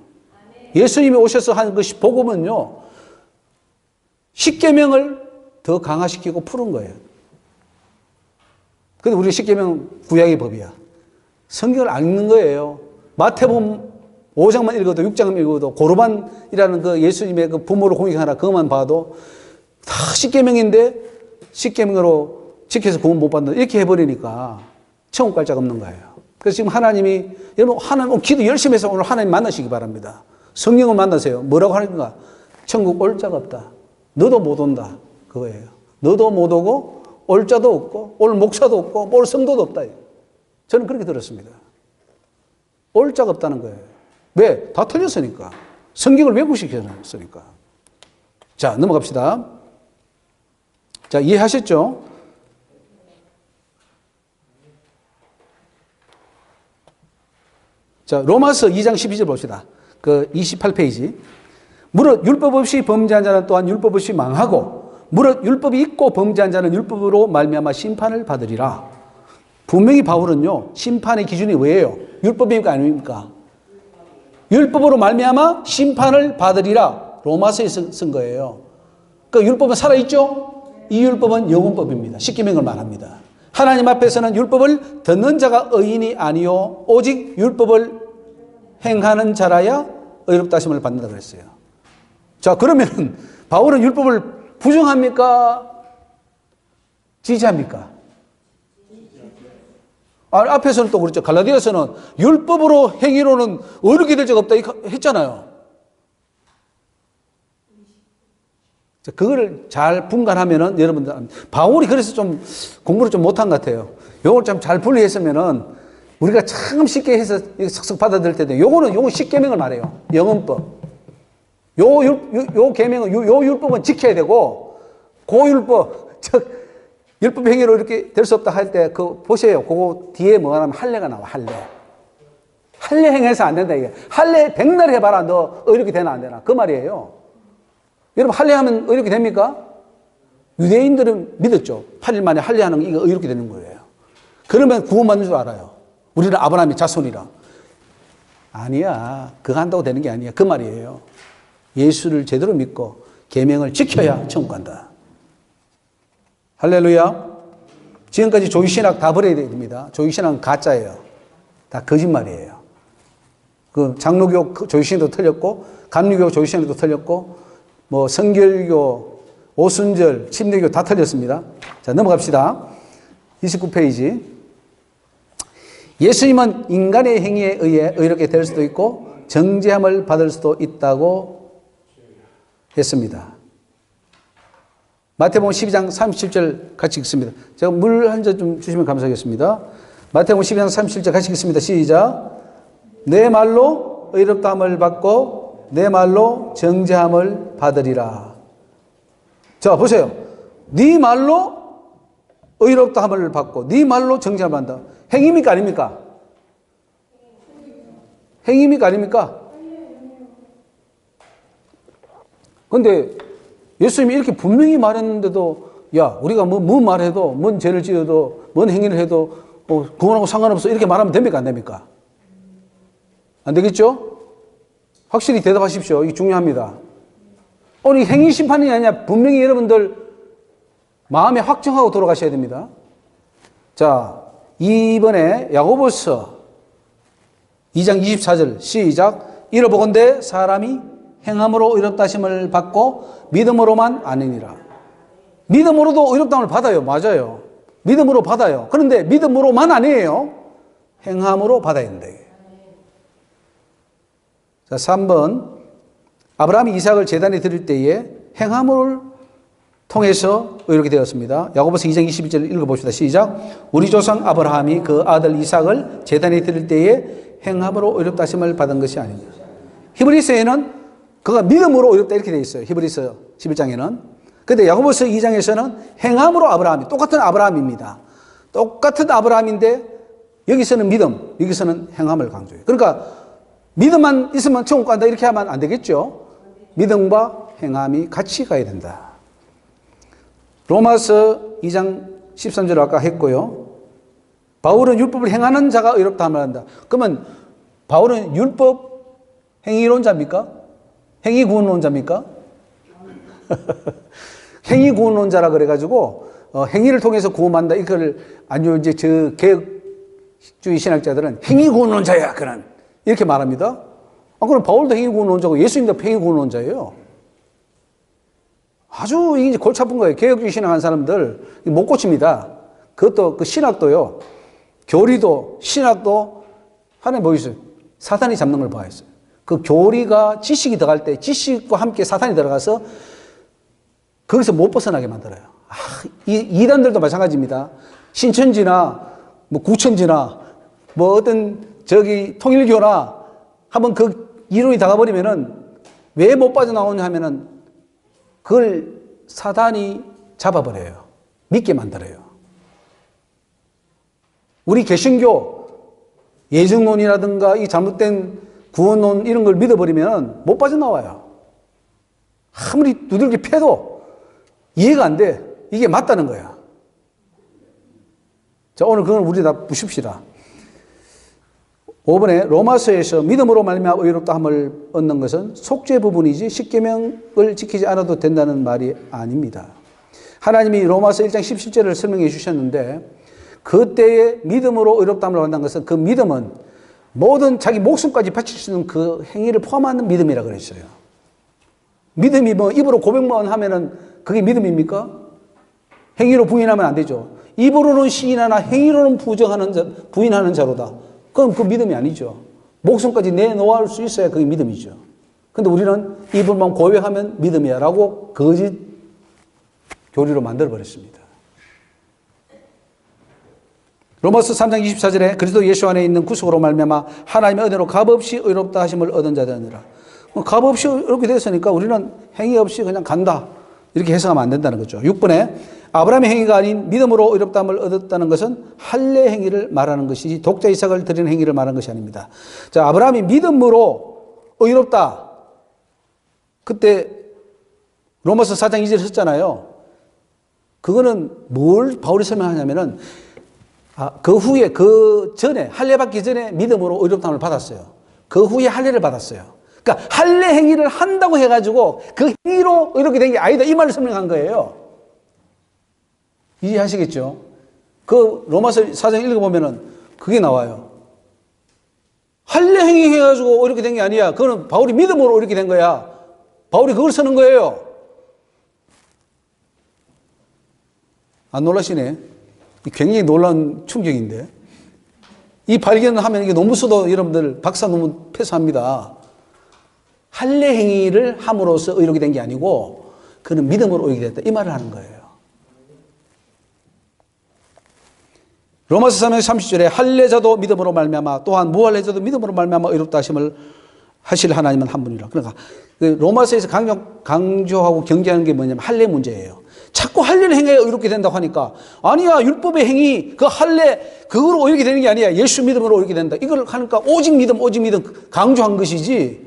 예수님이 오셔서 한 것이 복음은요. 십계명을 더 강화시키고 푸른 거예요. 근데 우리 십계명 구약의 법이야. 성경을 안 읽는 거예요. 마태복음 5장만 읽어도 6장만 읽어도 고르반이라는 그 예수님의 그 부모를 공격하라 그것만 봐도 다 십계명인데 십계명으로 지켜서 구원 못 받는다 이렇게 해버리니까 천국 갈 자가 없는 거예요. 그래서 지금 하나님이 여러분 하나님 기도 열심히 해서 오늘 하나님 만나시기 바랍니다. 성령을 만나세요. 뭐라고 하는가? 천국 올 자가 없다. 너도 못 온다. 그거예요. 너도 못 오고 올 자도 없고 올 목사도 없고 올 성도도 없다. 저는 그렇게 들었습니다. 올 자가 없다는 거예요. 왜? 다 틀렸으니까. 성경을 왜곡시켰으니까. 자, 넘어갑시다. 자, 이해하셨죠? 자, 로마서 2장 12절 봅시다. 그 28페이지. 무릇 율법 없이 범죄한 자는 또한 율법 없이 망하고 무릇 율법이 있고 범죄한 자는 율법으로 말미암아 심판을 받으리라. 분명히 바울은요. 심판의 기준이 뭐예요? 율법입니까 아닙니까? 율법으로 말미암아 심판을 받으리라. 로마서에 쓴 거예요. 그 율법은 살아있죠? 이 율법은 영원법입니다. 십계명을 말합니다. 하나님 앞에서는 율법을 듣는 자가 의인이 아니요 오직 율법을 행하는 자라야 의롭다 하심을 받는다 그랬어요. 자, 그러면 바울은 율법을 부정합니까? 지지합니까? 앞에서는 또 그렇죠. 갈라디아서는 율법으로 행위로는 의롭게 될 자가 없다 했잖아요. 그거를 잘 분간하면은 여러분들 바울이 그래서 좀 공부를 좀 못한 것 같아요. 요걸 좀 잘 분리했으면은 우리가 참 쉽게 해서 삭삭 받아들일 텐데 요거 십계명을 말해요. 영언법. 요 계명은 요 율법은 지켜야 되고 고율법 즉 율법 행위로 이렇게 될 수 없다 할 때 그 보세요. 그거 뒤에 뭐가 나면 할례가 나와. 할례 행해서 안 된다 이게. 할례 백날 해봐라. 너 의롭게 되나 안 되나 그 말이에요. 여러분 할례하면 의롭게 됩니까? 유대인들은 믿었죠. 8일 만에 할례하는 게 이거 의롭게 되는 거예요. 그러면 구원받는 줄 알아요. 우리는 아브라함의 자손이라. 아니야. 그거 한다고 되는 게 아니야. 그 말이에요. 예수를 제대로 믿고 계명을 지켜야 천국 간다. 할렐루야. 지금까지 조기신학 다 버려야 됩니다. 조기신학은 가짜예요. 다 거짓말이에요. 그 장로교 조기신학도 틀렸고 감리교 조기신학도 틀렸고 뭐 성결교, 오순절, 침례교 다 틀렸습니다. 자, 넘어갑시다. 29페이지. 예수님은 인간의 행위에 의해 의롭게 될 수도 있고 정죄함을 받을 수도 있다고 했습니다. 마태복음 12장 37절 같이 읽습니다. 제가 물 한 잔 좀 주시면 감사하겠습니다. 마태복음 12장 37절 같이 읽습니다. 시작. 내 말로 의롭다함을 받고 내 말로 정죄함을 받으리라. 자, 보세요. 네 말로 의롭다함을 받고 네 말로 정죄함을 받는다. 행위입니까 아닙니까? 행위입니까? 아닙니까? 근데 예수님이 이렇게 분명히 말했는데도 야, 우리가 뭐 말해도, 뭔 죄를 지어도, 뭔 행위를 해도 그거하고 상관없어. 이렇게 말하면 됩니까? 안 됩니까? 안 되겠죠? 확실히 대답하십시오. 이게 중요합니다. 오늘 행위 심판이 아니냐. 분명히 여러분들 마음에 확정하고 돌아가셔야 됩니다. 자, 이번에 야고보서 2장 24절 시작. 이러보건대 사람이 행함으로 의롭다 하심을 받고 믿음으로만 아니니라. 믿음으로도 의롭다함을 받아요. 맞아요. 믿음으로 받아요. 그런데 믿음으로만 아니에요. 행함으로 받아야 된다. 자, 3번. 아브라함이 이삭을 제단에 드릴 때에 행함을 통해서 의롭게 되었습니다. 야고보서 2장 21절 읽어봅시다. 시작. 우리 조상 아브라함이 그 아들 이삭을 제단에 드릴 때에 행함으로 의롭다 하심을 받은 것이 아닙니다. 히브리서에는 그가 믿음으로 의롭다 이렇게 되어 있어요. 히브리서 11장에는. 그런데 야고보서 2장에서는 행함으로 아브라함이, 똑같은 아브라함입니다. 똑같은 아브라함인데 여기서는 믿음, 여기서는 행함을 강조해요. 그러니까 믿음만 있으면 천국 간다 이렇게 하면 안 되겠죠. 믿음과 행함이 같이 가야 된다. 로마서 2장 13절 아까 했고요. 바울은 율법을 행하는 자가 의롭다 하면 한다. 그러면 바울은 율법 행위론자입니까? 행위구원론자입니까? 행위구원론자라 그래가지고 행위를 통해서 구원받는다. 이걸 아니요 이제 저 개혁주의 신학자들은 행위구원론자야 그런 이렇게 말합니다. 그럼 바울도 행위구원론자고 예수님도 행위구원론자예요. 아주 이제 골치 아픈 거예요. 개혁주의 신학한 사람들 못 고칩니다. 그것도 그 신학도요. 교리도 신학도 하나님 뭐 있어요? 사탄이 잡는 걸 봐야 했어요. 그 교리가 지식이 들어갈 때 지식과 함께 사탄이 들어가서 거기서 못 벗어나게 만들어요. 이단들도 마찬가지입니다. 신천지나 뭐 구천지나 뭐 어떤 저기 통일교나 한번 그 이론이 다가버리면은 왜 못 빠져나오냐 하면은 그걸 사단이 잡아버려요. 믿게 만들어요. 우리 개신교 예정론이라든가 이 잘못된 구원론 이런 걸 믿어버리면 못 빠져나와요. 아무리 두들겨 패도 이해가 안 돼. 이게 맞다는 거야. 자, 오늘 그걸 우리 다 부십시다. 5번에 로마서에서 믿음으로 말미암아 의롭다함을 얻는 것은 속죄 부분이지 십계명을 지키지 않아도 된다는 말이 아닙니다. 하나님이 로마서 1장 17절을 설명해 주셨는데 그때의 믿음으로 의롭다함을 얻는 것은 그 믿음은 모든 자기 목숨까지 바칠 수 있는 그 행위를 포함하는 믿음이라 그랬어요. 믿음이 뭐 입으로 고백만 하면은 그게 믿음입니까? 행위로 부인하면 안 되죠. 입으로는 시인하나 행위로는 부인하는 자로다. 그럼 그 믿음이 아니죠. 목숨까지 내놓을 수 있어야 그게 믿음이죠. 근데 우리는 입으로만 고백하면 믿음이야 라고 거짓 교리로 만들어버렸습니다. 로마서 3장 24절에 그리스도 예수 안에 있는 구속으로 말미암아 하나님의 은혜로 값없이 의롭다 하심을 얻은 자들이라. 값없이 의롭게 됐으니까 우리는 행위 없이 그냥 간다. 이렇게 해석하면 안 된다는 거죠. 6번에 아브라함의 행위가 아닌 믿음으로 의롭다함을 얻었다는 것은 할례 행위를 말하는 것이지 독자 이삭을 드리는 행위를 말하는 것이 아닙니다. 자, 아브라함이 믿음으로 의롭다. 그때 로마서 4장 2절 썼잖아요. 그거는 뭘 바울이 설명하냐면은 그 후에 그 전에 할례 받기 전에 믿음으로 의롭다함을 받았어요. 그 후에 할례를 받았어요. 그러니까 할례 행위를 한다고 해가지고 그 행위로 이렇게 된 게 아니다 이 말을 설명한 거예요. 이해하시겠죠? 그 로마서 4장 읽어보면은 그게 나와요. 할례 행위 해가지고 이렇게 된 게 아니야. 그거는 바울이 믿음으로 이렇게 된 거야. 바울이 그걸 쓰는 거예요. 안 놀라시네? 굉장히 놀라운 충격인데. 이 발견을 하면 이게 논문서도 여러분들 박사 논문 패스합니다. 할례 행위를 함으로써 의롭게 된 게 아니고 그는 믿음으로 의롭게 됐다. 이 말을 하는 거예요. 로마서 3장 30절에 할례자도 믿음으로 말미암아 또한 무할례자도 믿음으로 말미암아 의롭다 하심을 하실 하나님은 한 분이라. 그러니까 로마서에서 강조하고 경계하는 게 뭐냐면 할례 문제예요. 자꾸 할례를 행해야 의롭게 된다고 하니까 아니야 율법의 행위 그 할례 그거로 의롭게 되는 게 아니야 예수 믿음으로 의롭게 된다. 이걸 하니까 오직 믿음 강조한 것이지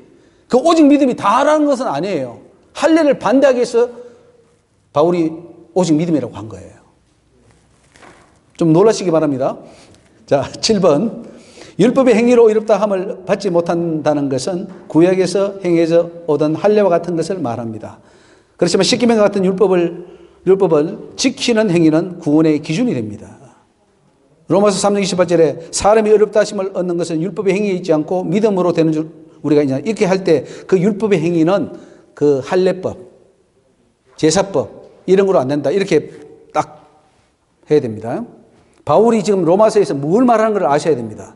그 오직 믿음이 다라는 것은 아니에요. 할례를 반대하기 위해서 바울이 오직 믿음이라고 한 거예요. 좀 놀라시기 바랍니다. 자, 7번. 율법의 행위로 의롭다 함을 받지 못한다는 것은 구약에서 행해져 오던 할례와 같은 것을 말합니다. 그렇지만 십계명과 같은 율법을 지키는 행위는 구원의 기준이 됩니다. 로마서 3장 28절에 사람이 의롭다 하심을 얻는 것은 율법의 행위에 있지 않고 믿음으로 되는 줄 우리가 이렇게 할 때 그 율법의 행위는 그 할례법, 제사법 이런 거로 안 된다. 이렇게 딱 해야 됩니다. 바울이 지금 로마서에서 뭘 말하는 걸 아셔야 됩니다.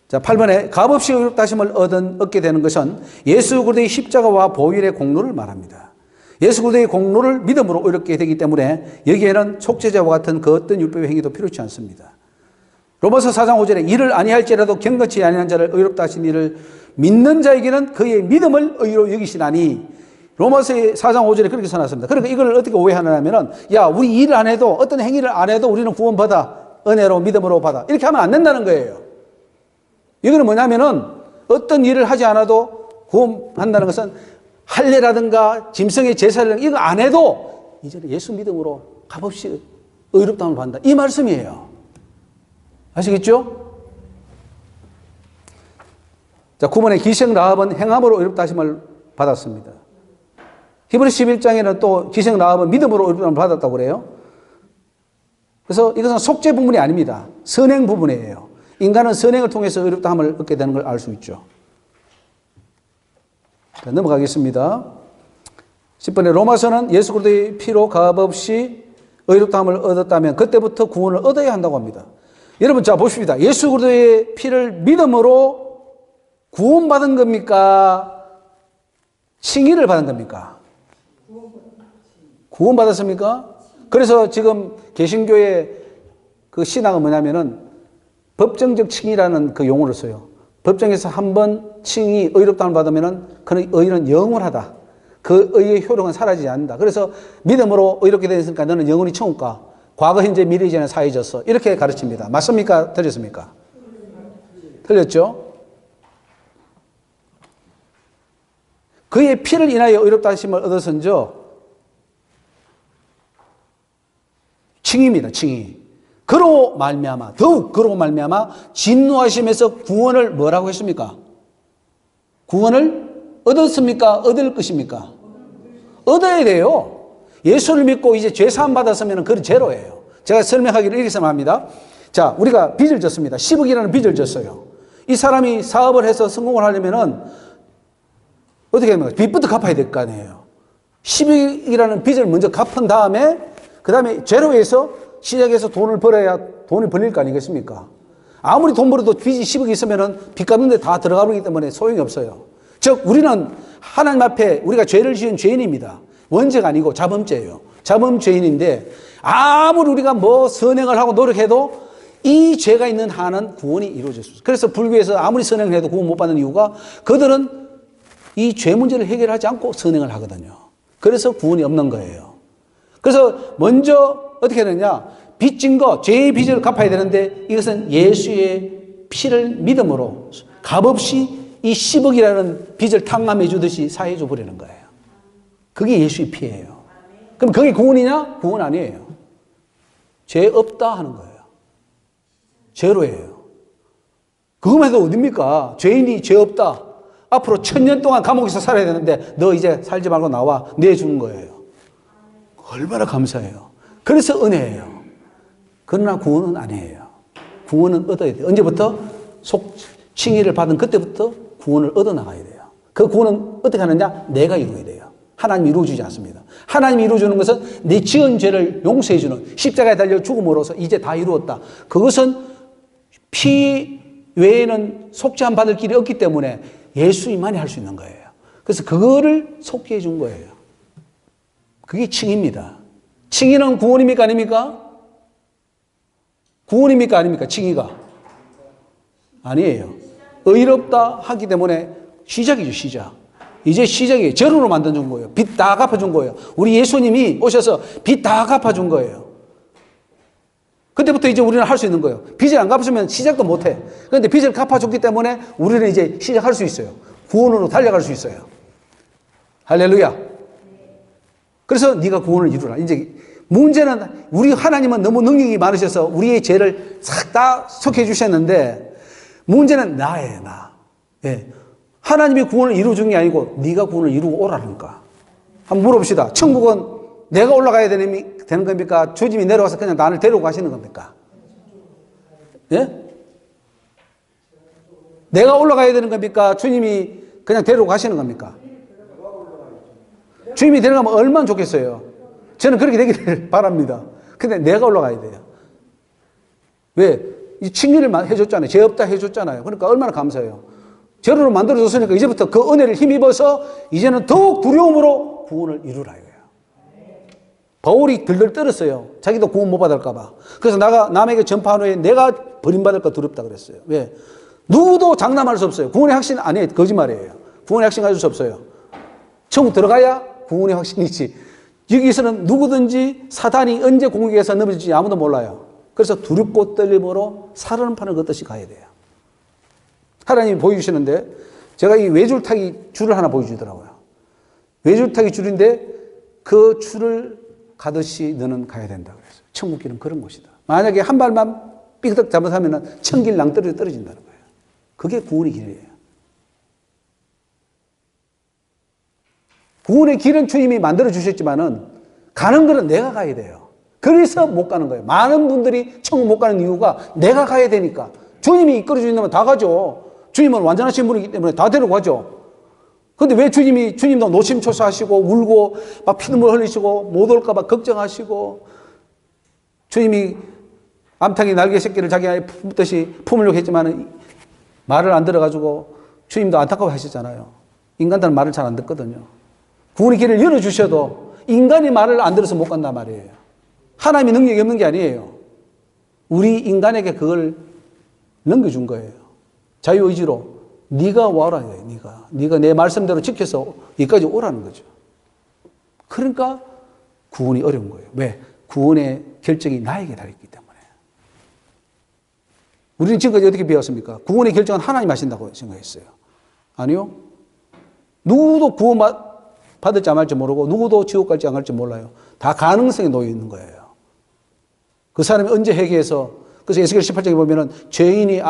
자, 8번에 값없이 의롭다 하심을 얻게 되는 것은 예수 그리스도의 십자가와 보혈의 공로를 말합니다. 예수 그리스도의 공로를 믿음으로 의롭게 되기 때문에 여기에는 속죄제와 같은 그 어떤 율법의 행위도 필요치 않습니다. 로마서 4장 5절에 이를 아니할지라도 경건치 아니한 자를 의롭다 하신 이를 믿는 자에게는 그의 믿음을 의로 여기시나니 로마서 4장 5절에 그렇게 써놨습니다. 그러니까 이걸 어떻게 오해하느냐면은 야 우리 일을 안 해도 어떤 행위를 안 해도 우리는 구원받아 은혜로 믿음으로 받아 이렇게 하면 안 된다는 거예요. 이거는 뭐냐면은 어떤 일을 하지 않아도 구원한다는 것은 할례라든가 짐승의 제사를 이거 안 해도 이제는 예수 믿음으로 값없이 의롭다함을 받는다. 이 말씀이에요. 아시겠죠? 자, 9번에 기생 라합은 행함으로 의롭다 하심을 받았습니다. 히브리 11장에는 또 기생 라합은 믿음으로 의롭다함을 받았다고 그래요. 그래서 이것은 속죄 부분이 아닙니다. 선행 부분이에요. 인간은 선행을 통해서 의롭다함을 얻게 되는 걸 알 수 있죠. 자, 넘어가겠습니다. 10번에 로마서는 예수 그리스도의 피로 값없이 의롭다함을 얻었다면 그때부터 구원을 얻어야 한다고 합니다. 여러분 자 보십니다. 예수 그리스도의 피를 믿음으로 구원받은 겁니까? 칭의를 받은 겁니까? 구원받았습니까? 그래서 지금 개신교의 그 신앙은 뭐냐면은 법정적 칭의라는 그 용어를 써요. 법정에서 한번 칭의, 의롭다함을 받으면은 그 의는 영원하다. 그 의의 효력은 사라지지 않는다. 그래서 믿음으로 의롭게 되었으니까 너는 영원히 천국 가. 과거, 현재, 미래 이전에 사해졌어. 이렇게 가르칩니다. 맞습니까? 틀렸습니까? 틀렸죠? 그의 피를 인하여 의롭다 하심을 얻었은저 칭의입니다. 칭의. 그로 말미암아 더욱 그로 말미암아 진노하심에서 구원을 뭐라고 했습니까? 구원을 얻었습니까? 얻을 것입니까? 얻어야 돼요. 예수를 믿고 이제 죄 사함 받았으면 그건 제로예요. 제가 설명하기를 이렇게 설명합니다. 자, 우리가 빚을 졌습니다. 10억이라는 빚을 졌어요. 이 사람이 사업을 해서 성공을 하려면은 어떻게 합니까? 빚부터 갚아야 될 거 아니에요. 10억이라는 빚을 먼저 갚은 다음에 그 다음에 제로에서 시작해서 돈을 벌어야 돈이 벌릴 거 아니겠습니까? 아무리 돈 벌어도 빚이 10억이 있으면은 빚 갚는 데 다 들어가기 때문에 소용이 없어요. 즉 우리는 하나님 앞에 우리가 죄를 지은 죄인입니다. 원죄가 아니고 자범죄예요. 자범죄인인데 아무리 우리가 뭐 선행을 하고 노력해도 이 죄가 있는 한은 구원이 이루어질 수 있어요. 그래서 불교에서 아무리 선행을 해도 구원 못 받는 이유가 그들은 이 죄 문제를 해결하지 않고 선행을 하거든요. 그래서 구원이 없는 거예요. 그래서 먼저 어떻게 되느냐? 빚진 거, 죄의 빚을 갚아야 되는데 이것은 예수의 피를 믿음으로 값없이 이 10억이라는 빚을 탕감해 주듯이 사해 줘 버리는 거예요. 그게 예수의 피예요. 그럼 그게 구원이냐? 구원 아니에요. 죄 없다 하는 거예요. 제로예요. 그것만 해도 어딥니까? 죄인이 죄 없다. 앞으로 1000년 동안 감옥에서 살아야 되는데 너 이제 살지 말고 나와. 내주는 거예요. 얼마나 감사해요. 그래서 은혜예요. 그러나 구원은 아니에요. 구원은 얻어야 돼요. 언제부터? 칭의를 받은 그때부터 구원을 얻어나가야 돼요. 그 구원은 어떻게 하느냐? 내가 이루어야 돼요. 하나님이 이루어주지 않습니다. 하나님이 이루어주는 것은 내 지은 죄를 용서해주는 십자가에 달려 죽음으로써 이제 다 이루었다. 그것은 피 외에는 속죄함 받을 길이 없기 때문에 예수님만이 할 수 있는 거예요. 그래서 그거를 속죄해 준 거예요. 그게 칭의입니다. 칭의는 구원입니까? 아닙니까? 구원입니까? 아닙니까? 칭의가. 아니에요. 의롭다 하기 때문에 시작이죠, 시작. 이제 시작이에요. 제로로 만들어준 거예요. 빚 다 갚아준 거예요. 우리 예수님이 오셔서 빚 다 갚아준 거예요. 그때부터 이제 우리는 할 수 있는 거예요. 빚을 안 갚으면 시작도 못 해. 그런데 빚을 갚아줬기 때문에 우리는 이제 시작할 수 있어요. 구원으로 달려갈 수 있어요. 할렐루야. 그래서 네가 구원을 이루라. 이제 문제는 우리 하나님은 너무 능력이 많으셔서 우리의 죄를 싹 다 속해 주셨는데 문제는 나예요, 나. 예. 하나님이 구원을 이루어준 게 아니고 네가 구원을 이루고 오라니까. 한번 물어봅시다. 천국은 내가 올라가야 되는 겁니까? 주님이 내려와서 그냥 나를 데리고 가시는 겁니까? 예? 내가 올라가야 되는 겁니까? 주님이 그냥 데리고 가시는 겁니까? 주님이 데려가면 얼마나 좋겠어요. 저는 그렇게 되기를 바랍니다. 근데 내가 올라가야 돼요. 왜? 이 칭의를 해줬잖아요. 죄 없다 해줬잖아요. 그러니까 얼마나 감사해요. 죄로 만들어줬으니까 이제부터 그 은혜를 힘입어서 이제는 더욱 두려움으로 구원을 이루라 이거예요. 바울이 들들 떨었어요. 자기도 구원 못 받을까봐. 그래서 남에게 전파한 후에 내가 버림받을까 두렵다 그랬어요. 왜? 누구도 장담할 수 없어요. 구원의 확신 아니에요. 거짓말이에요. 구원의 확신 가질 수 없어요. 천국 들어가야 구원의 확신이지. 여기서는 누구든지 사단이 언제 공격해서 넘어질지 아무도 몰라요. 그래서 두렵고 떨림으로 살아는 판을 걷듯이 가야 돼요. 하나님이 보여주시는데 제가 이 외줄타기 줄을 하나 보여주더라고요. 외줄타기 줄인데 그 줄을 가듯이 너는 가야 된다 그랬어요. 천국길은 그런 곳이다. 만약에 한 발만 삐그덕 잘못하면 천길 낭떠러지 떨어진다는 거예요. 그게 구원의 길이에요. 구원의 길은 주님이 만들어 주셨지만은 가는 길은 내가 가야 돼요. 그래서 못 가는 거예요. 많은 분들이 천국 못 가는 이유가 내가 가야 되니까. 주님이 이끌어 주신다면 다 가죠. 주님은 완전하신 분이기 때문에 다 데려가죠. 근데 왜 주님도 노심초사하시고 울고 막 피눈물 흘리시고 못 올까봐 걱정하시고 주님이 암탉이 날개 새끼를 자기 안에 품듯이 품으려고 했지만 말을 안 들어가지고 주님도 안타까워 하셨잖아요. 인간들은 말을 잘 안 듣거든요. 구원의 길을 열어주셔도 인간이 말을 안 들어서 못 간단 말이에요. 하나님이 능력이 없는 게 아니에요. 우리 인간에게 그걸 넘겨준 거예요. 자유의지로 네가 와라. 네가 내 말씀대로 지켜서 여기까지 오라는 거죠. 그러니까 구원이 어려운 거예요. 왜? 구원의 결정이 나에게 달렸기 때문에. 우리는 지금까지 어떻게 배웠습니까? 구원의 결정은 하나님 하신다고 생각했어요. 아니요. 누구도 구원 받을지 안 할지 모르고 누구도 지옥 갈지 안 갈지 몰라요. 다 가능성에 놓여 있는 거예요. 그 사람이 언제 회개해서 그래서 에스겔 18장에 보면은 죄인이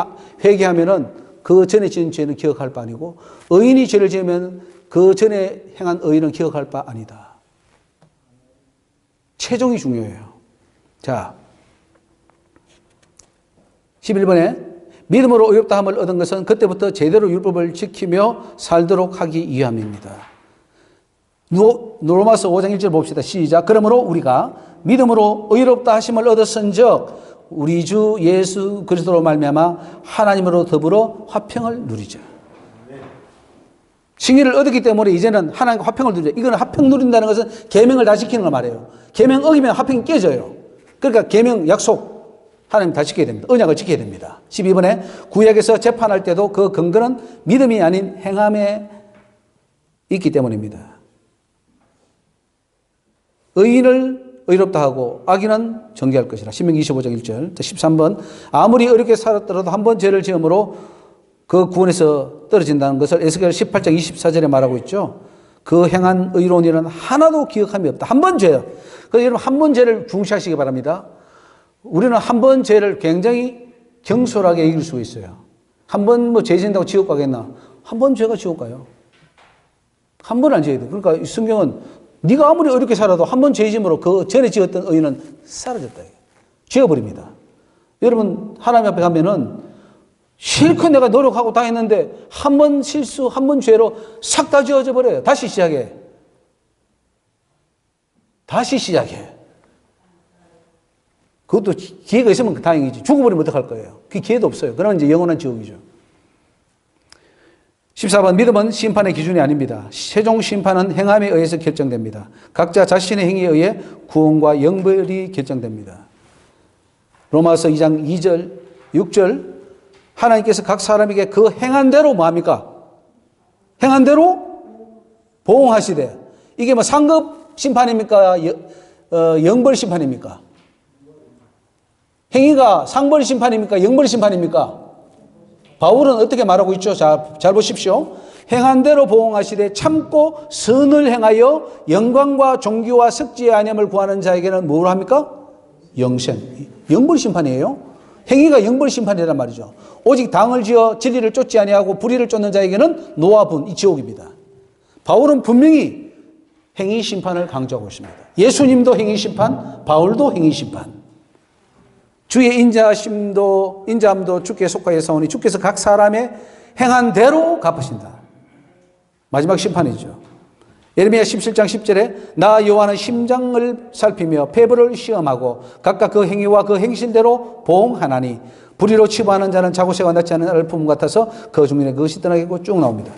회개하면은 그 전에 지은 죄는 기억할 바 아니고 의인이 죄를 지으면 그 전에 행한 의인은 기억할 바 아니다. 최종이 중요해요. 자, 11번에 믿음으로 의롭다함을 얻은 것은 그때부터 제대로 율법을 지키며 살도록 하기 위함입니다. 로마서 5장 1절 봅시다. 시작. 그러므로 우리가 믿음으로 의롭다 하심을 얻었은즉 우리 주 예수 그리스도로 말미암아 하나님으로 더불어 화평을 누리자. 칭의를 얻었기 때문에 이제는 하나님과 화평을 누리자. 이거는 화평 누린다는 것은 계명을 다 지키는 걸 말해요. 계명 어기면 화평이 깨져요. 그러니까 계명 약속 하나님 다 지켜야 됩니다. 언약을 지켜야 됩니다. 12번에 구약에서 재판할 때도 그 근거는 믿음이 아닌 행함에 있기 때문입니다. 의인을 의롭다 하고 악인은 정죄할 것이라. 신명기 25장 1절. 13번. 아무리 어렵게 살았더라도 한 번 죄를 지음으로 그 구원에서 떨어진다는 것을 에스겔 18장 24절에 말하고 있죠. 그 행한 의로운 일은 하나도 기억함이 없다. 한 번 죄요. 그래서 여러분 한 번 죄를 중시하시기 바랍니다. 우리는 한 번 죄를 굉장히 경솔하게 이길 수가 있어요. 한 번 뭐 죄 짓는다고 지옥 가겠나? 한 번 죄가 지옥 가요. 한 번 안 지어야 돼. 그러니까 이 성경은 네가 아무리 어렵게 살아도 한 번 죄짐으로 그 전에 지었던 의는 사라졌다. 지어버립니다. 여러분 하나님 앞에 가면은 실컷 내가 노력하고 다 했는데 한 번 실수, 한 번 죄로 싹 다 지워져 버려요. 다시 시작해. 다시 시작해. 그것도 기회가 있으면 다행이지. 죽어버리면 어떡할 거예요? 그 기회도 없어요. 그러면 이제 영원한 지옥이죠. 14번 믿음은 심판의 기준이 아닙니다. 최종 심판은 행함에 의해서 결정됩니다. 각자 자신의 행위에 의해 구원과 영벌이 결정됩니다. 로마서 2장 2절 6절 하나님께서 각 사람에게 그 행한 대로 뭐합니까? 행한 대로 보응하시되. 이게 뭐 상급 심판입니까? 영벌 심판입니까? 행위가 상벌 심판입니까? 영벌 심판입니까? 바울은 어떻게 말하고 있죠? 잘 보십시오. 행한 대로 보응하시되 참고 선을 행하여 영광과 존귀와 석지의 안염을 구하는 자에게는 뭘 합니까? 영생. 영벌 심판이에요. 행위가 영벌 심판이란 말이죠. 오직 당을 지어 진리를 쫓지 아니하고 불의를 쫓는 자에게는 노와 분, 이 지옥입니다. 바울은 분명히 행위 심판을 강조하고 있습니다. 예수님도 행위 심판, 바울도 행위 심판. 주의 인자함도 주께 속하여 사오니 주께서 각 사람의 행한 대로 갚으신다. 마지막 심판이죠. 예레미야 17장 10절에 나 여호와는 심장을 살피며 폐부를 시험하고 각각 그 행위와 그 행실대로 보응하나니 불의로 치부하는 자는 자고새가 낫지 않은 알품 같아서 그 중간에 그것이 떠나겠고 쭉 나옵니다.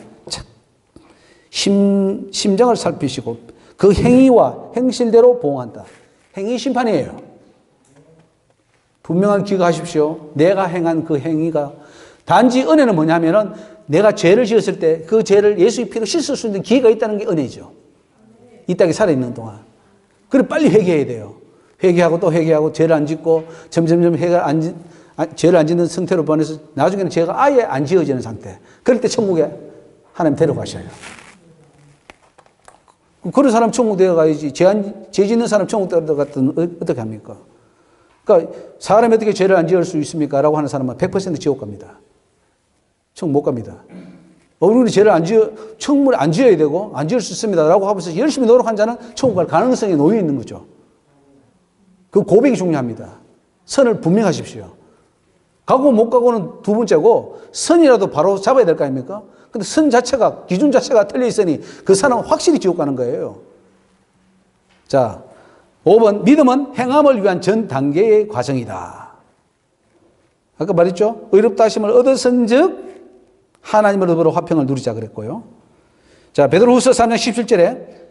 심장을 살피시고 그 행위와 행실대로 보응한다. 행위 심판이에요. 분명한 기억하십시오. 내가 행한 그 행위가 단지 은혜는 뭐냐면은 내가 죄를 지었을 때 그 죄를 예수의 피로 씻을 수 있는 기회가 있다는 게 은혜죠. 이 땅에 살아있는 동안. 그래 빨리 회개해야 돼요. 회개하고 또 회개하고 죄를 안 짓고 점점점 죄를 안 짓는 상태로 변해서 나중에는 죄가 아예 안 지어지는 상태. 그럴 때 천국에 하나님 데려가셔요. 그런 사람 천국 데려가야지. 죄 짓는 사람 천국 데려갔더니 어떻게 합니까? 그러니까 사람이 어떻게 죄를 안 지을 수 있습니까? 라고 하는 사람은 100% 지옥 갑니다. 천국 못 갑니다. 우리 죄를 천국을 안 지어야 되고 안 지을 수 있습니다. 라고 하면서 열심히 노력한 자는 천국 갈 가능성이 놓여 있는 거죠. 그 고백이 중요합니다. 선을 분명하십시오. 가고 못 가고는 두 번째고 선이라도 바로 잡아야 될 거 아닙니까? 근데 선 자체가, 기준 자체가 틀려 있으니 그 사람은 확실히 지옥 가는 거예요. 자, 5번, 믿음은 행함을 위한 전 단계의 과정이다. 아까 말했죠? 의롭다 하심을 얻었은 즉 하나님으로부터 화평을 누리자 그랬고요. 자, 베드로후서 3장 17절에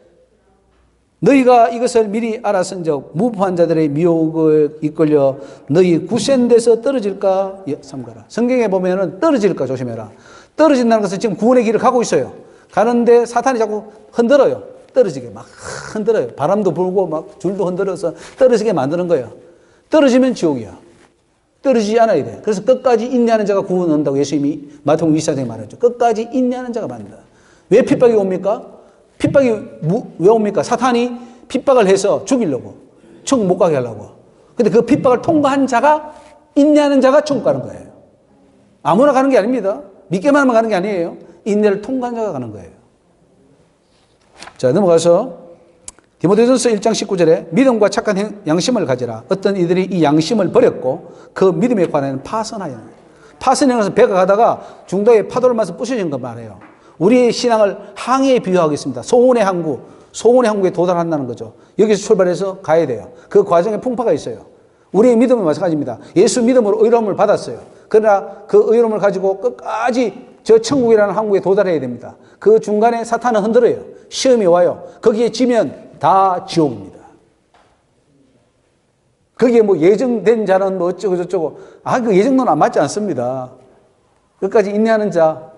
너희가 이것을 미리 알았은 적 무부한 자들의 미혹에 이끌려 너희 굳센 데서 떨어질까 삼가라. 성경에 보면은 떨어질까 조심해라. 떨어진다는 것은 지금 구원의 길을 가고 있어요. 가는데 사탄이 자꾸 흔들어요. 떨어지게 막 흔들어요. 바람도 불고 막 줄도 흔들어서 떨어지게 만드는 거예요. 떨어지면 지옥이야. 떨어지지 않아야 돼. 그래서 끝까지 인내하는 자가 구원 얻는다고 예수님이 마태복음 24장에 말했죠. 끝까지 인내하는 자가 만다. 왜 핍박이 옵니까? 핍박이 왜 옵니까? 사탄이 핍박을 해서 죽이려고. 천국 못 가게 하려고. 근데 그 핍박을 통과한 자가, 인내하는 자가 천국 가는 거예요. 아무나 가는 게 아닙니다. 믿게만 하면 가는 게 아니에요. 인내를 통과한 자가 가는 거예요. 자, 넘어가서 디모데전서 1장 19절에 믿음과 착한 양심을 가지라. 어떤 이들이 이 양심을 버렸고 그 믿음에 관하여는 파선하였느니라. 파선이라서 배가 가다가 중도에 파도를 맞아서 부셔진 거 말이에요. 우리의 신앙을 항해에 비유하겠습니다. 소원의 항구에 도달한다는 거죠. 여기서 출발해서 가야 돼요. 그 과정에 풍파가 있어요. 우리의 믿음은 마찬가지입니다. 예수 믿음으로 의로움을 받았어요. 그러나 그 의로움을 가지고 끝까지 저 천국이라는 항구에 도달해야 됩니다. 그 중간에 사탄은 흔들어요. 시험이 와요. 거기에 지면 다 지옥입니다. 거기에 뭐 예정된 자는 뭐 어쩌고 저쩌고. 그 예정론은 안 맞지 않습니다. 끝까지 인내하는 자.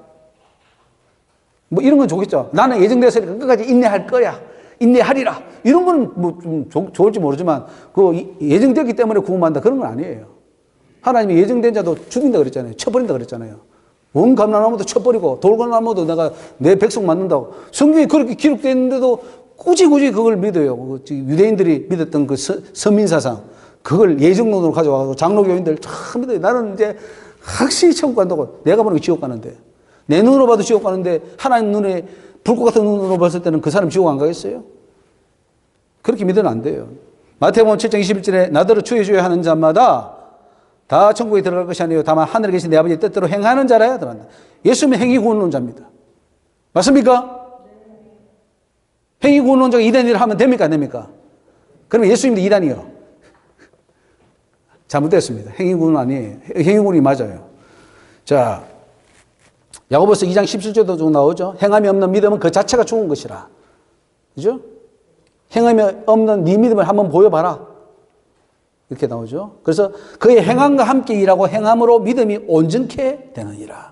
뭐 이런 건 좋겠죠. 나는 예정됐으니까 끝까지 인내할 거야. 인내하리라. 이런 건 뭐 좀 좋을지 모르지만 그 예정됐기 때문에 구원받는다. 그런 건 아니에요. 하나님이 예정된 자도 죽인다 그랬잖아요. 쳐버린다 그랬잖아요. 원 감람나무도 쳐버리고 돌 감람나무도 내가 내 백성 만든다고. 성경에 그렇게 기록되어 있는데도 굳이 그걸 믿어요. 유대인들이 믿었던 그 선민사상. 그걸 예정론으로 가져와서 장로교인들 참 믿어요. 나는 이제 확실히 천국 간다고. 내가 보는 게 지옥 가는데. 내 눈으로 봐도 지옥 가는데 하나님 눈에 불꽃 같은 눈으로 봤을 때는 그 사람 지옥 안 가겠어요? 그렇게 믿으면 안 돼요. 마태복음 7장 21절에 나더러 주의 주의 하는 자마다 다 천국에 들어갈 것이 아니요 다만 하늘에 계신 내 아버지의 뜻대로 행하는 자라야 들어간다. 예수님은 행위 구원론자입니다. 맞습니까? 행위 구원론자가 2단 일을 하면 됩니까? 안 됩니까? 그러면 예수님도 2단이요. 잘못됐습니다. 행위 구원 아니에요. 행위 구원이 맞아요. 자, 야고보서 2장 17절도 좀 나오죠. 행함이 없는 믿음은 그 자체가 죽은 것이라. 그죠? 행함이 없는 네 믿음을 한번 보여봐라. 이렇게 나오죠. 그래서 그의 행함과 함께 일하고 행함으로 믿음이 온전케 되느니라.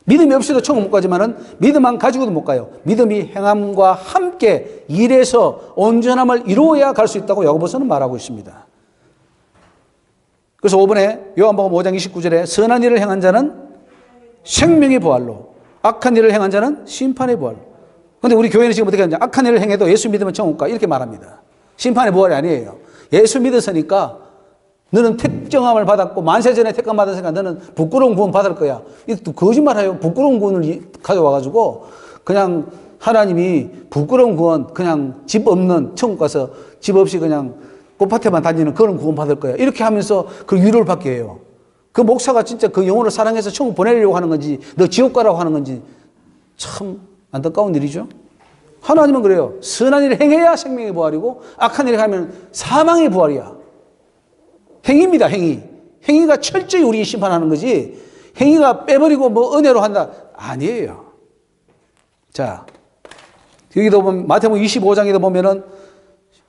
믿음이 없이도 천국 못 가지만은 믿음만 가지고도 못 가요. 믿음이 행함과 함께 일해서 온전함을 이루어야 갈 수 있다고 야고보서는 말하고 있습니다. 그래서 5번에 요한복음 5장 29절에 선한 일을 행한 자는 생명의 부활로, 악한 일을 행한 자는 심판의 부활로. 그런데 우리 교회는 지금 어떻게 하느냐? 악한 일을 행해도 예수 믿으면 천국 가 이렇게 말합니다. 심판의 부활이 아니에요. 예수 믿었으니까 너는 택정함을 받았고 만세 전에 택감 받았으니까 너는 부끄러운 구원 받을 거야. 이것도 거짓말해요. 부끄러운 구원을 가져와가지고 그냥 하나님이 부끄러운 구원, 그냥 집 없는 천국 가서 집 없이 그냥 꽃밭에만 다니는 그런 구원 받을 거야. 이렇게 하면서 그 위로를 받게 해요. 그 목사가 진짜 그 영혼을 사랑해서 천국 보내려고 하는 건지 너 지옥 가라고 하는 건지 참 안타까운 일이죠. 하나님은 그래요. 선한 일을 행해야 생명의 부활이고 악한 일을 하면 사망의 부활이야. 행위입니다. 행위. 행위가 철저히 우리 심판하는 거지 행위가 빼버리고 뭐 은혜로 한다. 아니에요. 자, 여기도 보면 마태복음 25장에도 보면은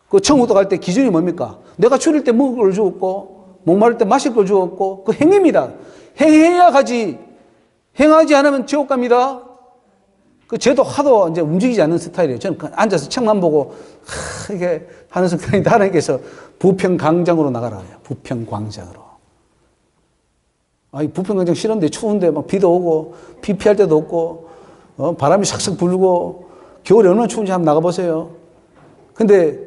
그 천국도 갈 때 기준이 뭡니까? 내가 줄일 때 먹을 걸 주었고 목마를 때 마실 걸 주었고 그 행위입니다. 행해야 가지. 행하지 않으면 지옥 갑니다. 그 저도 하도 이제 움직이지 않는 스타일이에요. 저는 앉아서 책만 보고 이게 하는 순간에 하나님께서 부평광장으로 나가라. 부평광장으로. 아니 부평광장 싫은데 추운데 막 비도 오고 비 피할 때도 없고 바람이 싹싹 불고 겨울에 얼마나 추운지 한번 나가보세요. 근데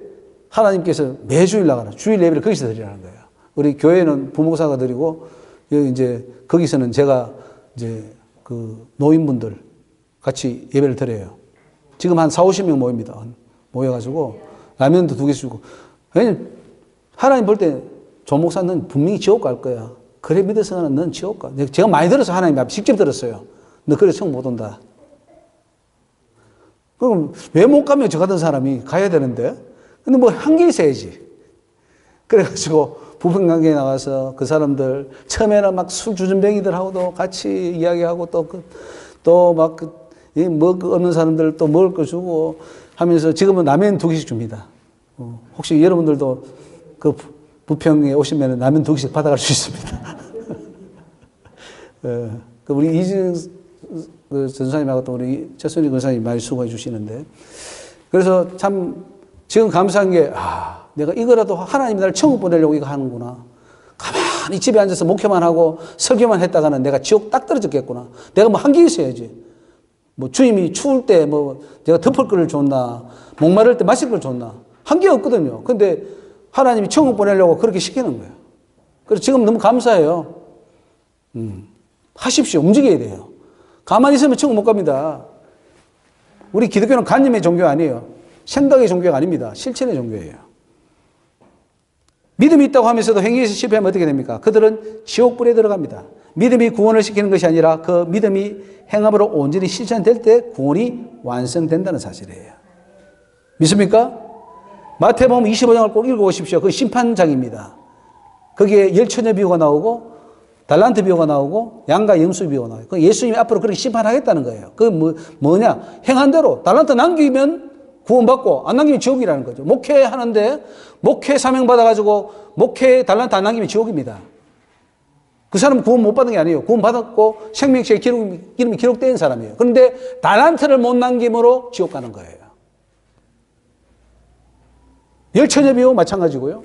하나님께서 매주일 나가라. 주일 예배를 거기서 드리라는 거예요. 우리 교회는 부목사가 드리고 여기 이제 거기서는 제가 이제 그 노인분들 같이 예배를 드려요. 지금 한 40-50명 모입니다. 모여가지고 라면도 2개 주고. 왜냐면 하나님 볼 때 조 목사는 분명히 지옥 갈 거야. 그래 믿어서는 넌 지옥 가. 제가 많이 들어서 하나님 앞에 직접 들었어요. 너 그래 천국 못 온다. 그럼 왜 못 가면 저 같은 사람이 가야 되는데? 근데 뭐 한계 있어야지. 그래가지고 부평강에 나가서 그 사람들 처음에는 막 술 주전뱅이들하고도 같이 이야기하고 또 막 먹 없는 사람들 또 먹을 거 주고 하면서 지금은 라면 2개씩 줍니다. 혹시 여러분들도 그 부평에 오시면 라면 2개씩 받아갈 수 있습니다. 그 우리 이준 전사님하고 또 우리 최순희 권사님 많이 수고해 주시는데 그래서 참 지금 감사한 게 내가 이거라도 하나님이 나를 천국 보내려고 이거 하는구나. 가만히 집에 앉아서 목회만 하고 설교만 했다가는 내가 지옥 딱 떨어졌겠구나. 내가 뭐 한게 있어야지. 뭐 주님이 추울 때 뭐 내가 덮을 거를 줬나, 목마를 때 마실 걸 줬나. 한게 없거든요. 근데 하나님이 천국 보내려고 그렇게 시키는 거예요. 그래서 지금 너무 감사해요. 하십시오. 움직여야 돼요. 가만히 있으면 천국 못 갑니다. 우리 기독교는 관념의 종교 아니에요. 생각의 종교가 아닙니다. 실천의 종교예요. 믿음이 있다고 하면서도 행위에서 실패하면 어떻게 됩니까? 그들은 지옥불에 들어갑니다. 믿음이 구원을 시키는 것이 아니라 그 믿음이 행함으로 온전히 실천될 때 구원이 완성된다는 사실이에요. 믿습니까? 마태복음 25장을 꼭 읽어보십시오. 그 심판장입니다. 거기에 열처녀 비유가 나오고 달란트 비유가 나오고 양과 염소 비유가 나와요. 그 예수님이 앞으로 그렇게 심판하겠다는 거예요. 그 뭐냐? 행한 대로 달란트 남기면 구원받고 안 남기면 지옥이라는 거죠. 목회하는데 목회 사명 받아가지고 목회 달란트 안 남기면 지옥입니다. 그 사람은 구원 못 받은 게 아니에요. 구원 받았고 생명책에 이름이 기록된 사람이에요. 그런데 달란트를 못 남김으로 지옥 가는 거예요. 열처녀 비유 마찬가지고요.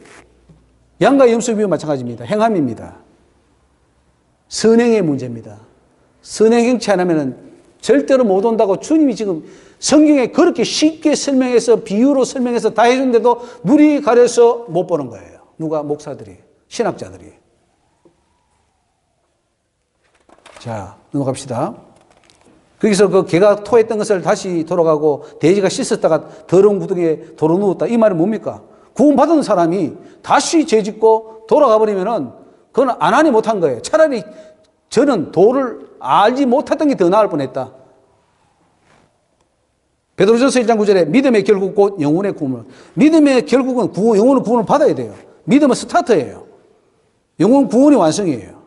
양과 염소 비유 마찬가지입니다. 행함입니다. 선행의 문제입니다. 선행 행치 안 하면은 절대로 못 온다고 주님이 지금 성경에 그렇게 쉽게 설명해서 비유로 설명해서 다 해준데도 눈이 가려서 못 보는 거예요. 누가? 목사들이, 신학자들이. 자, 넘어갑시다. 거기서 그 개가 토했던 것을 다시 돌아가고 돼지가 씻었다가 더러운 구덩이에 도로 누웠다. 이 말은 뭡니까? 구원받은 사람이 다시 죄짓고 돌아가 버리면은 그건 안 하니 못한 거예요. 차라리 저는 도를 알지 못했던 게 더 나을 뻔했다. 베드로전서 1장 9절에 믿음의 결국 곧 영혼의 구원을. 믿음의 결국은 영혼의 구원을 받아야 돼요. 믿음은 스타트예요. 영혼 구원이 완성이에요.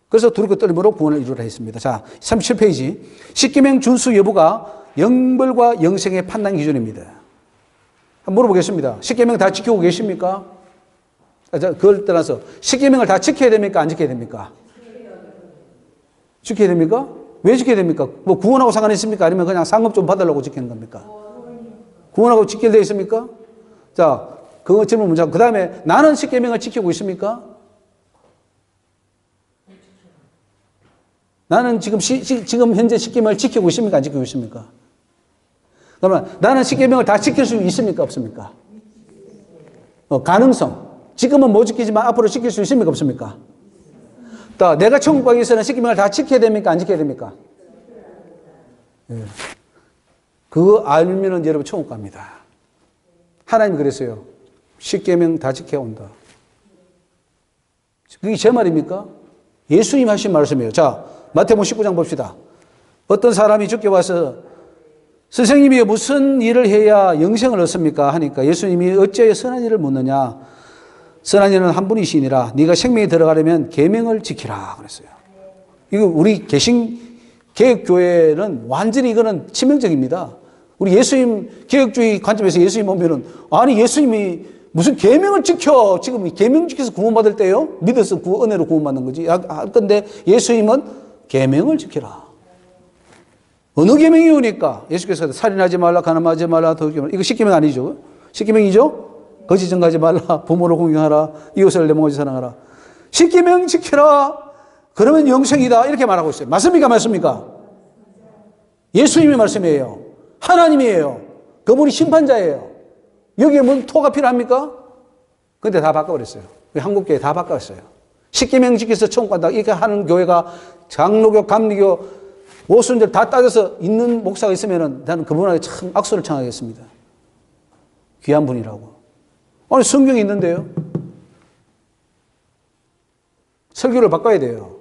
그래서 두렵고 떨림으로 구원을 이루라 했습니다. 자, 37페이지. 십계명 준수 여부가 영벌과 영생의 판단 기준입니다. 한번 물어보겠습니다. 십계명 다 지키고 계십니까? 그걸 떠나서 십계명을 다 지켜야 됩니까? 안 지켜야 됩니까? 지켜야 됩니까? 왜 지켜야 됩니까? 뭐 구원하고 상관이 있습니까? 아니면 그냥 상급 좀 받으려고 지키는 겁니까? 구원하고 직결되어 있습니까? 자, 그거 질문 문제. 그 다음에 나는 십계명을 지키고 있습니까? 나는 지금 현재 십계명을 지키고 있습니까? 안 지키고 있습니까? 그러면 나는 십계명을 다 지킬 수 있습니까? 없습니까? 가능성. 지금은 못 지키지만 앞으로 지킬 수 있습니까? 없습니까? 또 내가 천국 가기 위해서는 십계명을 다 지켜야 됩니까? 안 지켜야 됩니까? 예. 그거 알면은 여러분 천국 갑니다. 하나님이 그랬어요. 십계명 다 지켜온다. 그게 제 말입니까? 예수님 하신 말씀이에요. 자, 마태복음 19장 봅시다. 어떤 사람이 주께 와서 선생님이 무슨 일을 해야 영생을 얻습니까? 하니까 예수님이 어찌하여 선한 일을 묻느냐? 선한 일은 한 분이시니라. 네가 생명에 들어가려면 계명을 지키라 그랬어요. 이거 우리 개혁교회는 완전히 이거는 치명적입니다. 우리 예수님 개혁주의 관점에서 예수님 오면은 아니 예수님이 무슨 계명을 지켜? 지금 계명 지켜서 구원받을 때요? 믿어서 은혜로 구원받는 거지. 근데 예수님은 계명을 지키라. 어느 계명이 오니까? 예수께서 살인하지 말라, 가늠하지 말라, 도둑질 말라. 이거 십계명 아니죠? 십계명이죠? 거짓 증거하지 말라, 부모를 공경하라, 이웃을 내 몸같이 사랑하라. 십계명 지켜라. 그러면 영생이다. 이렇게 말하고 있어요. 맞습니까? 맞습니까? 예수님의 말씀이에요. 하나님이에요. 그분이 심판자예요. 여기에 뭔 토가 필요합니까? 근데 다 바꿔버렸어요. 한국교회 다 바꿨어요. 십계명 지켜서 천국 간다. 이렇게 하는 교회가 장로교, 감리교, 모순절 다 따져서 있는 목사가 있으면은 나는 그분에게 참 악수를 청하겠습니다. 귀한 분이라고. 아니, 성경이 있는데요. 설교를 바꿔야 돼요.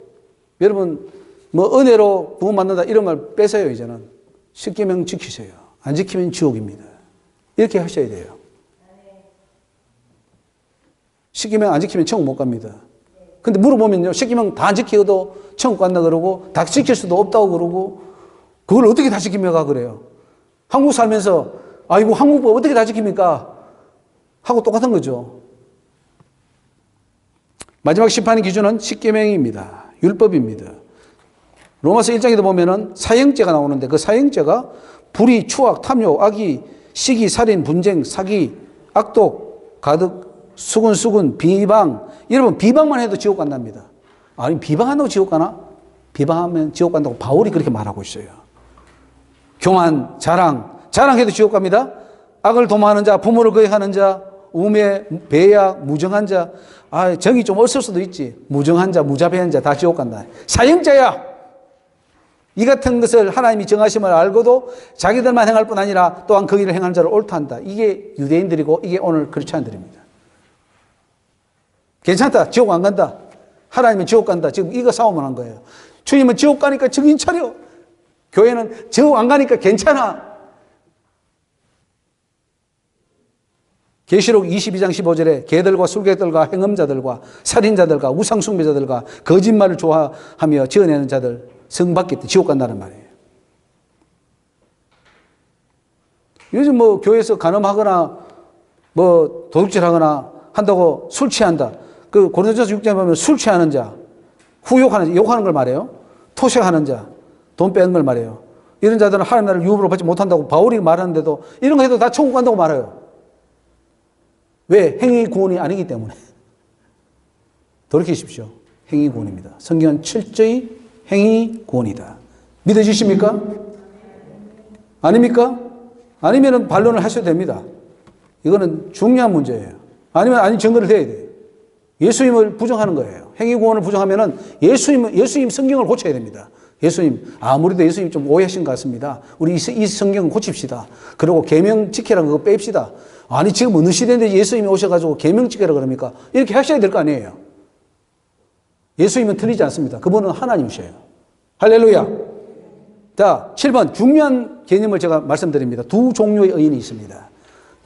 여러분, 뭐, 은혜로 구원받는다 이런 말 빼세요, 이제는. 십계명 지키세요. 안 지키면 지옥입니다. 이렇게 하셔야 돼요. 십계명 안 지키면 천국 못 갑니다. 근데 물어보면요, 십계명 다 안 지켜도 천국 간다 그러고, 다 지킬 수도 없다고 그러고, 그걸 어떻게 다 지키며 가 그래요? 한국 살면서, 아이고, 한국법 어떻게 다 지킵니까? 하고 똑같은 거죠. 마지막 심판의 기준은 십계명입니다. 율법입니다. 로마서 1장에도 보면은 사형죄가 나오는데 그 사형죄가 불의, 추악, 탐욕, 악의, 시기, 살인, 분쟁, 사기, 악독, 가득, 수군, 비방. 여러분, 비방만 해도 지옥 간답니다. 아니, 비방한다고 지옥 가나? 비방하면 지옥 간다고 바울이 그렇게 말하고 있어요. 교만, 자랑해도 지옥 갑니다. 악을 도모하는 자, 부모를 거역하는 자, 우매, 배약, 무정한 자, 정이 좀 없을 수도 있지. 무정한 자, 무자비한 자 다 지옥 간다. 사형죄야. 이 같은 것을 하나님이 정하심을 알고도 자기들만 행할 뿐 아니라 또한 그 일을 행하는 자를 옳다 한다. 이게 유대인들이고 이게 오늘 크리스찬들입니다. 괜찮다. 지옥 안 간다. 하나님은 지옥 간다. 지금 이거 싸움을 한 거예요. 주님은 지옥 가니까 정신 차려. 교회는 지옥 안 가니까 괜찮아. 계시록 22장 15절에 개들과 술객들과 행음자들과 살인자들과 우상숭배자들과 거짓말을 좋아하며 지어내는 자들 성받기 때 지옥 간다는 말이에요. 요즘 뭐 교회에서 간음하거나 뭐 도둑질하거나 한다고 술 취한다. 그 고린도전서 6장에 보면 술 취하는 자, 후욕하는 자, 욕하는 걸 말해요. 토색하는 자, 돈 빼는 걸 말해요. 이런 자들은 하나님 나라를 유업으로 받지 못한다고 바울이 말하는데도 이런 거 해도 다 천국 간다고 말해요. 왜? 행위 구원이 아니기 때문에. 돌이키십시오. 행위 구원입니다. 성경은 철저히 행위 구원이다. 믿어지십니까? 아닙니까? 아니면 반론을 하셔도 됩니다. 이거는 중요한 문제예요. 아니면 아닌 증거를 대야 돼요. 예수님을 부정하는 거예요. 행위 구원을 부정하면은 예수님 성경을 고쳐야 됩니다. 예수님, 아무래도 예수님 좀 오해하신 것 같습니다. 우리 이 성경은 고칩시다. 그리고 계명 지키라는 거 뺍시다. 아니, 지금 어느 시대인데 예수님이 오셔가지고 계명 지키라 그럽니까? 이렇게 하셔야 될 거 아니에요. 예수님은 틀리지 않습니다. 그분은 하나님이셔요. 할렐루야. 자, 7번. 중요한 개념을 제가 말씀드립니다. 두 종류의 의인이 있습니다.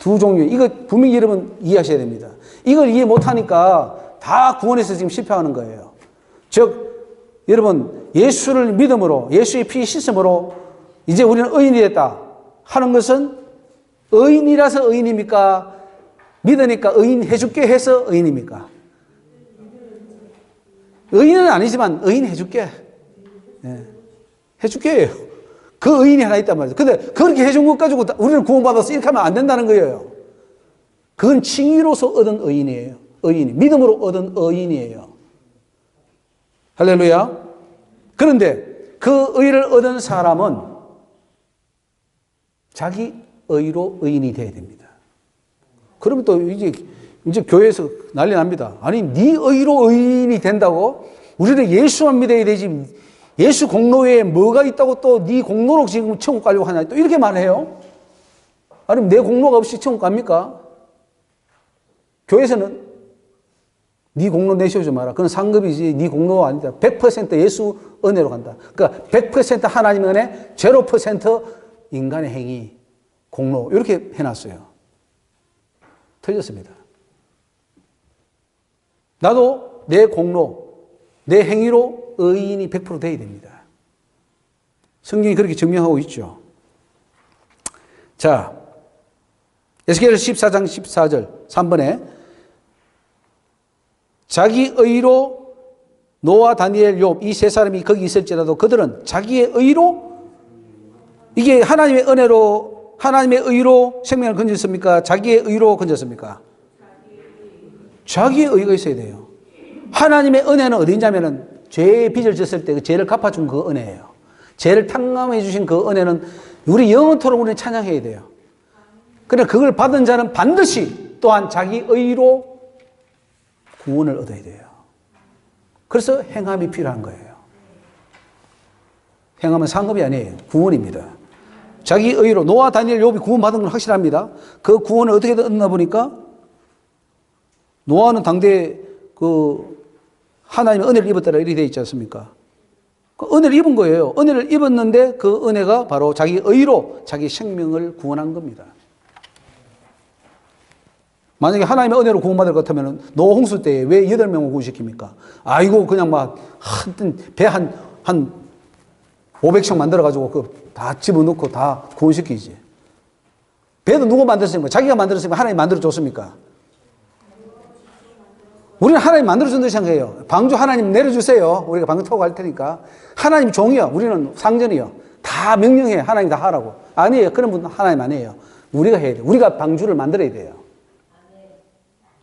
두 종류. 이거 분명히 여러분 이해하셔야 됩니다. 이걸 이해 못하니까 다 구원에서 지금 실패하는 거예요. 즉, 여러분, 예수를 믿음으로, 예수의 피 씻음으로 이제 우리는 의인이 됐다 하는 것은 의인이라서 의인입니까? 믿으니까 의인 해줄게 해서 의인입니까? 의인은 아니지만 의인 해줄게. 예. 해줄게요. 그 의인이 하나 있단 말이죠. 근데 그렇게 해준 것 가지고 우리는 구원받아서 이렇게 하면 안 된다는 거예요. 그건 칭의로서 얻은 의인이에요. 의인이. 믿음으로 얻은 의인이에요. 할렐루야. 그런데 그 의를 얻은 사람은 자기 의로 의인이 되어야 됩니다. 그러면 또 이제 교회에서 난리 납니다. 아니, 네 의로 의인이 된다고? 우리는 예수만 믿어야 되지. 예수 공로 외에 뭐가 있다고 또 네 공로로 지금 천국 가려고 하냐. 또 이렇게 말해요. 아니, 내 공로가 없이 천국 갑니까? 교회에서는 네 공로 내세우지 마라. 그건 상급이지 네 공로가 아니다. 100% 예수 은혜로 간다. 그러니까 100% 하나님 은혜, 0% 인간의 행위, 공로 이렇게 해놨어요. 틀렸습니다. 나도 내 공로, 내 행위로 의인이 100% 돼야 됩니다. 성경이 그렇게 증명하고 있죠. 자, 에스겔 14장 14절 3번에 자기 의로 노아, 다니엘, 욥 이 세 사람이 거기 있을지라도 그들은 자기의 의로 이게 하나님의 은혜로 하나님의 의로 생명을 건졌습니까? 자기의 의로 건졌습니까? 자기의 의가 있어야 돼요. 하나님의 은혜는 어디 있냐면은 죄의 빚을 졌을 때 그 죄를 갚아준 그 은혜예요. 죄를 탕감해 주신 그 은혜는 우리 영원토록 우리는 찬양해야 돼요. 그러나 그걸 받은 자는 반드시 또한 자기 의로 구원을 얻어야 돼요. 그래서 행함이 필요한 거예요. 행함은 상급이 아니에요. 구원입니다. 자기 의로 노아, 다니엘, 욥이 구원받은 건 확실합니다. 그 구원을 어떻게 얻나 보니까 노아는 당대에 그 하나님의 은혜를 입었다라 이렇게 되어 있지 않습니까? 그 은혜를 입은 거예요. 은혜를 입었는데 그 은혜가 바로 자기 의로 자기 생명을 구원한 겁니다. 만약에 하나님의 은혜로 구원받을 것 같으면 노 홍수 때에 왜 8명을 구원시킵니까? 아이고 그냥 막 배 한 500척 만들어가지고 다 집어넣고 다 구원시키지. 배도 누가 만들었습니까? 자기가 만들었습니까? 하나님 만들어줬습니까? 우리는 하나님 만들어준다고 생각해요. 방주 하나님 내려주세요. 우리가 방주 타고 갈 테니까. 하나님 종이요. 우리는 상전이요. 다 명령해. 하나님 다 하라고. 아니에요. 그런 분 하나님 아니에요. 우리가 해야 돼요. 우리가 방주를 만들어야 돼요.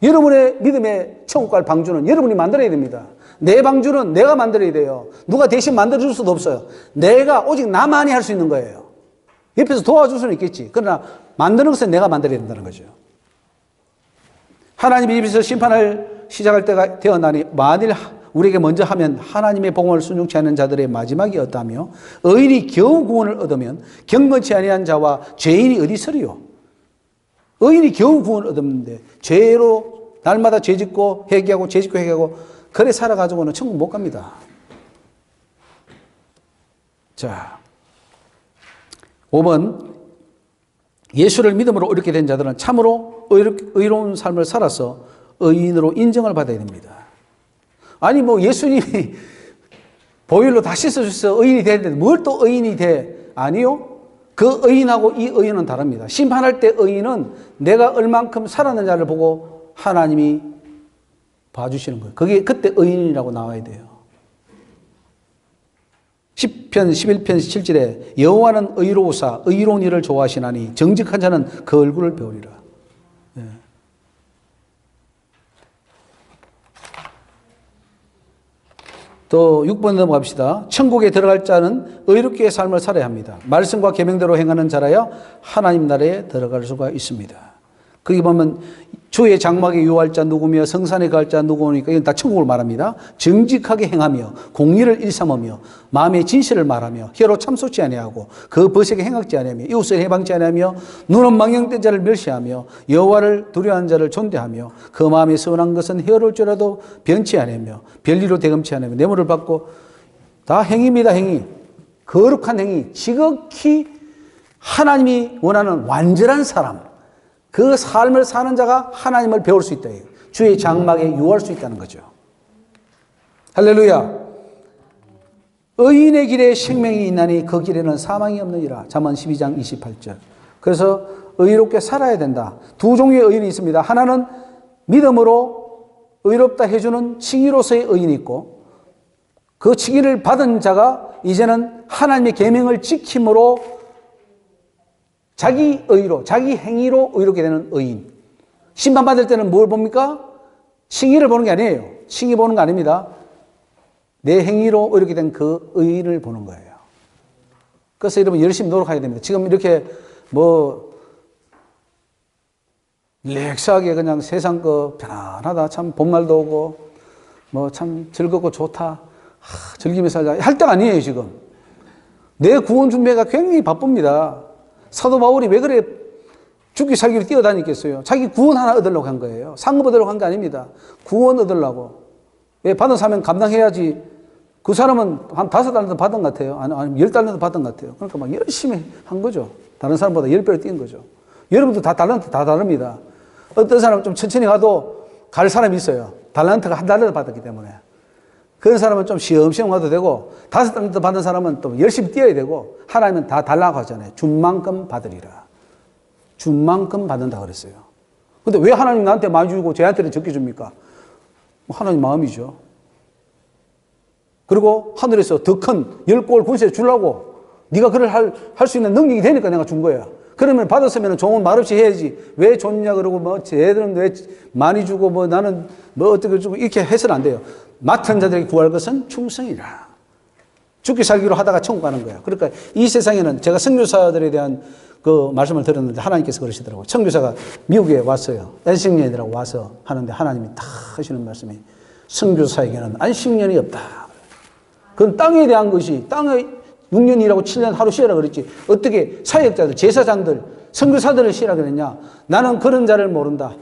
여러분의 믿음의 천국 갈 방주는 여러분이 만들어야 됩니다. 내 방주는 내가 만들어야 돼요. 누가 대신 만들어줄 수도 없어요. 내가 오직 나만이 할 수 있는 거예요. 옆에서 도와줄 수는 있겠지. 그러나 만드는 것은 내가 만들어야 된다는 거죠. 하나님이 입에서 심판을 시작할 때가 되었나니 만일 우리에게 먼저 하면 하나님의 복음을 순종치 않는 자들의 마지막이 어떠하며 의인이 겨우 구원을 얻으면 경건치 아니한 자와 죄인이 어디 서리요. 의인이 겨우 구원을 얻었는데 죄로 날마다 죄짓고 회개하고 죄짓고 회개하고 그래 살아가지고는 천국 못 갑니다. 자, 5번 예수를 믿음으로 이렇게 된 자들은 참으로 의로운 삶을 살아서 의인으로 인정을 받아야 됩니다. 아니 뭐 예수님이 보혈로 다 씻어주셔서 의인이 되는데 뭘 또 의인이 돼? 아니요. 그 의인하고 이 의인은 다릅니다. 심판할 때 의인은 내가 얼만큼 살았느냐를 보고 하나님이 봐주시는 거예요. 그게 그때 의인이라고 나와야 돼요. 10편 11편 7절에 여호와는 의로우사 의로운 일을 좋아하시나니 정직한 자는 그 얼굴을 배우리라. 네. 또 6번 넘어갑시다. 천국에 들어갈 자는 의롭게 삶을 살아야 합니다. 말씀과 계명대로 행하는 자라야 하나님 나라에 들어갈 수가 있습니다. 거기 보면 주의 장막에 유할 자 누구며 성산에 갈 자 누구니까 이건 다 천국을 말합니다. 정직하게 행하며 공의를 일삼으며 마음의 진실을 말하며 혀로 참소치 아니하고 그 벗에게 행악지 아니하며 이웃을 해방치 아니하며 눈은 망령된 자를 멸시하며 여호와를 두려워하는 자를 존대하며 그 마음에 선한 것은 헤어를줄라도 변치 아니하며 별리로 대금치 아니하며 뇌물을 받고 다 행위입니다. 행위. 거룩한 행위. 지극히 하나님이 원하는 완전한 사람. 그 삶을 사는 자가 하나님을 배울 수 있다. 주의 장막에 유할 수 있다는 거죠. 할렐루야. 의인의 길에 생명이 있나니 그 길에는 사망이 없느니라. 잠언 12장 28절. 그래서 의롭게 살아야 된다. 두 종류의 의인이 있습니다. 하나는 믿음으로 의롭다 해주는 칭의로서의 의인이 있고 그 칭의를 받은 자가 이제는 하나님의 계명을 지킴으로 자기 의로, 자기 행위로 의롭게 되는 의인. 심판받을 때는 뭘 봅니까? 칭의를 보는 게 아니에요. 칭의 보는 거 아닙니다. 내 행위로 의롭게 된 그 의인을 보는 거예요. 그래서 여러분 열심히 노력해야 됩니다. 지금 이렇게 릴렉스하게 그냥 세상 거 편안하다. 참 봄날도 오고 참 즐겁고 좋다. 즐기면서 살자. 할 때가 아니에요, 지금. 내 구원 준비가 굉장히 바쁩니다. 사도 바울이 왜 그래 죽기 살기로 뛰어다니겠어요? 자기 구원 하나 얻으려고 한 거예요. 상급 얻으려고 한 게 아닙니다. 구원 얻으려고. 왜 받은 사명 감당해야지. 그 사람은 한 5달러도 받은 것 같아요. 아니면 10달러도 받은 것 같아요. 그러니까 막 열심히 한 거죠. 다른 사람보다 10배를 뛴 거죠. 여러분도 다 달란트 다 다릅니다. 어떤 사람은 좀 천천히 가도 갈 사람이 있어요. 달란트가 한 달러도 받았기 때문에. 그런 사람은 좀 시험시험 가도 되고 5달러도 받은 사람은 또 열심히 뛰어야 되고 하나님은 다 달라고 하잖아요. 준 만큼 받으리라. 준 만큼 받는다 그랬어요. 근데 왜 하나님 나한테 많이 주고 쟤한테는 적게 줍니까? 하나님 마음이죠. 그리고 하늘에서 더 큰 10골 군세를 주려고 네가 그걸 할 수 있는 능력이 되니까 내가 준 거야. 그러면 받았으면 좋은 말없이 해야지. 왜 줬냐 그러고 쟤들은 왜 많이 주고 나는 어떻게 주고 이렇게 해서는 안 돼요. 맡은 자들에게 구할 것은 충성이라. 죽기 살기로 하다가 천국 가는 거야. 그러니까 이 세상에는 제가 선교사들에 대한 그 말씀을 들었는데 하나님께서 그러시더라고요. 선교사가 미국에 왔어요. 안식년이라고 와서 하는데 하나님이 다 하시는 말씀이 선교사에게는 안식년이 없다. 그건 땅에 대한 것이 땅에 6년이라고 7년 하루 쉬라 그랬지. 어떻게 사역자들, 제사장들, 선교사들을 쉬라 그랬냐. 나는 그런 자를 모른다.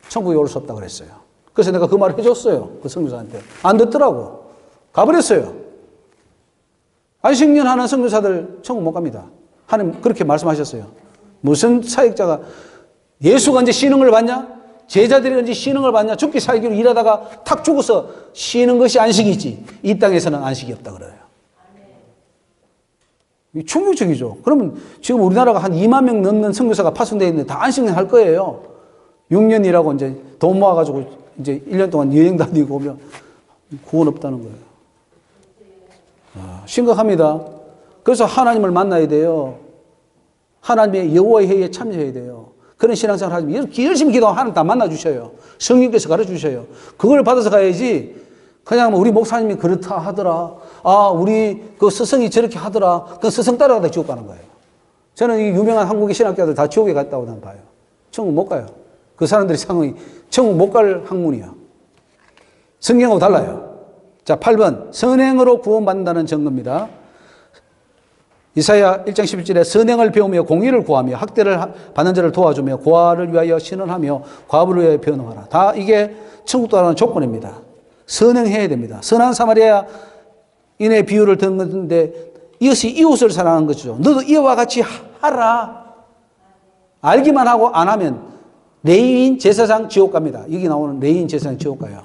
천국에 올 수 없다 그랬어요. 그래서 내가 그 말을 해줬어요. 그 선교사한테. 안 듣더라고. 가버렸어요. 안식년 하는 선교사들 천국 못 갑니다. 하나님 그렇게 말씀하셨어요. 무슨 사역자가 예수가 언제 쉬는 걸 봤냐? 제자들이 언제 쉬는 걸 봤냐? 죽기 살기로 일하다가 탁 죽어서 쉬는 것이 안식이지. 이 땅에서는 안식이 없다 그래요. 충격적이죠. 그러면 지금 우리나라가 한 2만 명 넘는 선교사가 파송되어 있는데 다 안식년 할 거예요. 6년 일하고 이제 돈 모아가지고 이제 1년 동안 여행 다니고 오면 구원 없다는 거예요. 심각합니다. 그래서 하나님을 만나야 돼요. 하나님의 여호와의 회의에 참여해야 돼요. 그런 신앙생활 하시면 열심히 기도하면 하나님 다 만나주셔요. 성령께서 가르쳐주셔요. 그걸 받아서 가야지 그냥 우리 목사님이 그렇다 하더라. 우리 그 스승이 저렇게 하더라. 그 스승 따라가다 지옥 가는 거예요. 저는 이 유명한 한국의 신학자들 다 지옥에 갔다고 난 봐요. 천국 못 가요. 그 사람들이 상황이 천국 못 갈 학문이야. 성경하고 달라요. 자, 8번. 선행으로 구원받는다는 증거입니다. 이사야 1장 11절에 선행을 배우며 공의를 구하며 학대를 받는 자를 도와주며 고아를 위하여 신원하며 과부를 위하여 변호하라. 다 이게 천국 들어가는 조건입니다. 선행해야 됩니다. 선한 사마리아인의 비유를 듣는 건데 이것이 이웃을 사랑하는 거죠. 너도 이와 같이 하라. 알기만 하고 안 하면 레위인 제사장 지옥 갑니다. 여기 나오는 레위인 제사장 지옥 가요.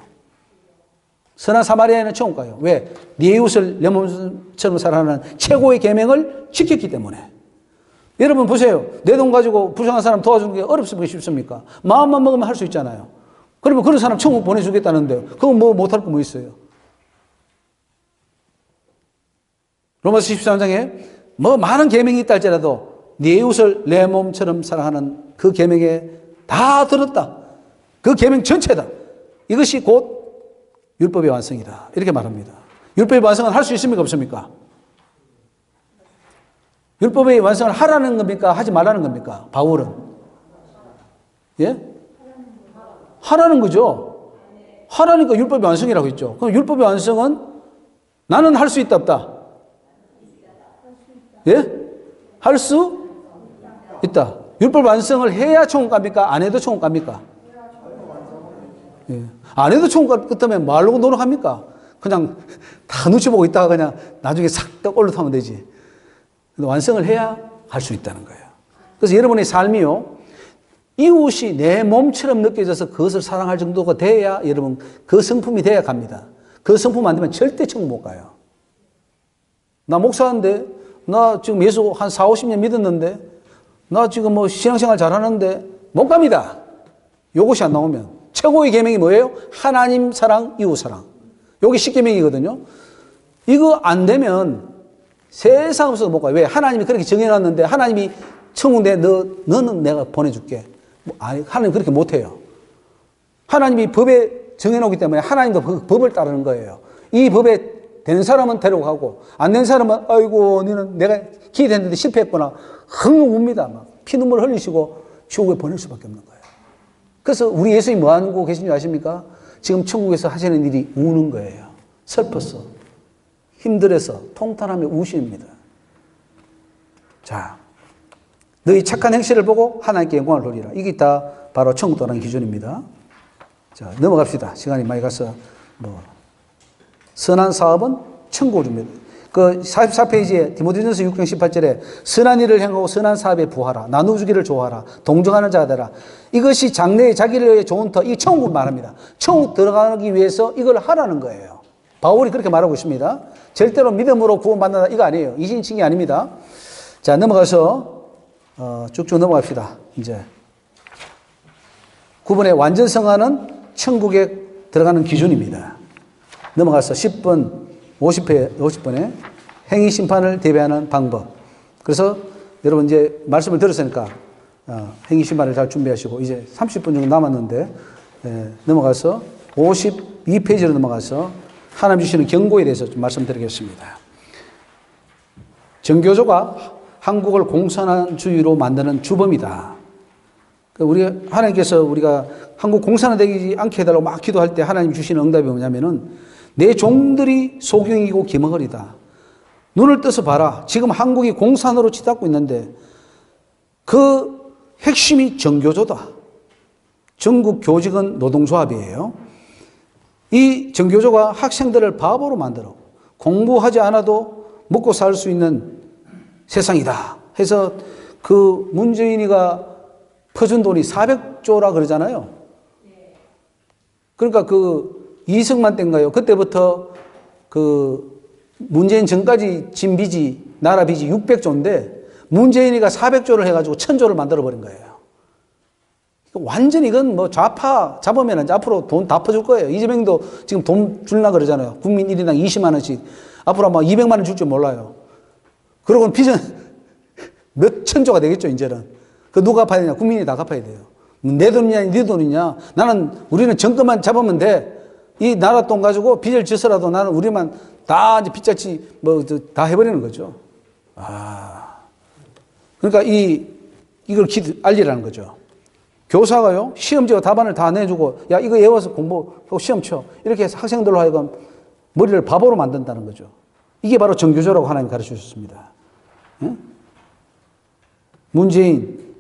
선한 사마리아인은 천국 가요. 왜? 네 이웃을 내 몸처럼 사랑하는 최고의 계명을 지켰기 때문에. 여러분 보세요. 내 돈 가지고 부정한 사람 도와주는 게 어렵습니까? 쉽습니까? 마음만 먹으면 할 수 있잖아요. 그러면 그런 사람 천국 보내주겠다는데 그건 뭐 못할 거 뭐 있어요? 로마서 13장에 많은 계명이 있다 할지라도 네 이웃을 내 몸처럼 사랑하는 그 계명에 다 들었다. 그 계명 전체다. 이것이 곧 율법의 완성이다. 이렇게 말합니다. 율법의 완성은 할 수 있습니까? 없습니까? 율법의 완성을 하라는 겁니까? 하지 말라는 겁니까? 바울은. 예? 하라는 거죠. 하라니까 율법의 완성이라고 했죠. 그럼 율법의 완성은 나는 할 수 있다, 없다? 예? 할 수 있다. 율법 완성을 해야 천국 갑니까? 안 해도 천국 갑니까? 예. 안 해도 천국 끝하면 말로 노력합니까? 그냥 다 눈치 보고 있다가 그냥 나중에 싹 올라타면 되지. 근데 완성을 해야 할 수 있다는 거예요. 그래서 여러분의 삶이요. 이웃이 내 몸처럼 느껴져서 그것을 사랑할 정도가 돼야 여러분 그 성품이 돼야 갑니다. 그 성품 안 되면 절대 천국 못 가요. 나 목사인데 나 지금 예수 한 4, 50년 믿었는데 나 지금 신앙생활 잘하는데 못 갑니다. 요것이 안 나오면. 최고의 계명이 뭐예요? 하나님 사랑, 이웃 사랑. 요게 10계명이거든요. 이거 안 되면 세상 없어도 못 가요. 왜? 하나님이 그렇게 정해놨는데 하나님이 천국 너는 내가 보내줄게. 아니, 하나님 그렇게 못해요. 하나님이 법에 정해놓기 때문에 하나님도 그 법을 따르는 거예요. 이 법에 되는 사람은 데려가고 안 된 사람은 아이고 너는 내가 기대했는데 실패했구나. 흥 웁니다. 막 피눈물 흘리시고 지옥에 보낼 수밖에 없는 거예요. 그래서 우리 예수님이 뭐 하고 계신 줄 아십니까? 지금 천국에서 하시는 일이 우는 거예요. 슬퍼서 힘들어서 통탄하며 우십니다. 자, 너희 착한 행실을 보고 하나님께 영광을 돌리라. 이게 다 바로 천국 도라는 기준입니다. 자, 넘어갑시다. 시간이 많이 가서 선한 사업은 천국을 줍니다. 그 44페이지에 디모데전서 6장 18절에 선한 일을 행하고 선한 사업에 부하라. 나누주기를 좋아하라. 동정하는 자가 되라. 이것이 장래에 자기를 위해 좋은 터, 이 천국 말합니다. 천국 들어가기 위해서 이걸 하라는 거예요. 바울이 그렇게 말하고 있습니다. 절대로 믿음으로 구원받는다 이거 아니에요. 이신칭이 아닙니다. 자, 넘어가서 쭉쭉 넘어갑시다. 이제 9번에 완전 성화는 천국에 들어가는 기준입니다. 넘어가서 10번 50번에 행위 심판을 대비하는 방법. 그래서 여러분 이제 말씀을 들었으니까 행위 심판을 잘 준비하시고 이제 30분 정도 남았는데 넘어가서 52페이지로 넘어가서 하나님 주시는 경고에 대해서 좀 말씀드리겠습니다. 정교조가 한국을 공산주의로 만드는 주범이다. 우리 하나님께서 우리가 한국 공산화되지 않게 해달라고 막 기도할 때 하나님 주시는 응답이 뭐냐면은 내 종들이 소경이고 기머거리다. 눈을 떠서 봐라. 지금 한국이 공산으로 치닫고 있는데 그 핵심이 정교조다. 전국 교직원 노동조합이에요. 이 정교조가 학생들을 바보로 만들어 공부하지 않아도 먹고 살 수 있는 세상이다 해서 그 문재인이가 퍼준 돈이 400조라 그러잖아요. 그러니까 그 이승만 때인가요? 그때부터 그 문재인 전까지 진 빚이 나라 빚이 600조인데 문재인이가 400조를 해가지고 1000조를 만들어버린 거예요. 완전히 이건 뭐 좌파 잡으면 이제 앞으로 돈 다 퍼줄 거예요. 이재명도 지금 돈 줄라 그러잖아요. 국민 1인당 20만 원씩. 앞으로 아마 200만 원 줄 줄 몰라요. 그러고는 빚은 몇 천조가 되겠죠, 이제는. 그 누가 갚아야 되냐? 국민이 다 갚아야 돼요. 내 돈이냐, 네 돈이냐? 우리는 정권만 잡으면 돼. 이 나라 돈 가지고 빚을 지서라도 나는 우리만 다 이제 빚자치 다 해버리는 거죠. 그러니까 이걸 알리라는 거죠. 교사가요, 시험지와 답안을 다 내주고, 야, 이거 외워서 공부하고 시험 쳐. 이렇게 해서 학생들로 하여금 머리를 바보로 만든다는 거죠. 이게 바로 정교조라고 하나님이 가르쳐 주셨습니다. 예? 문재인,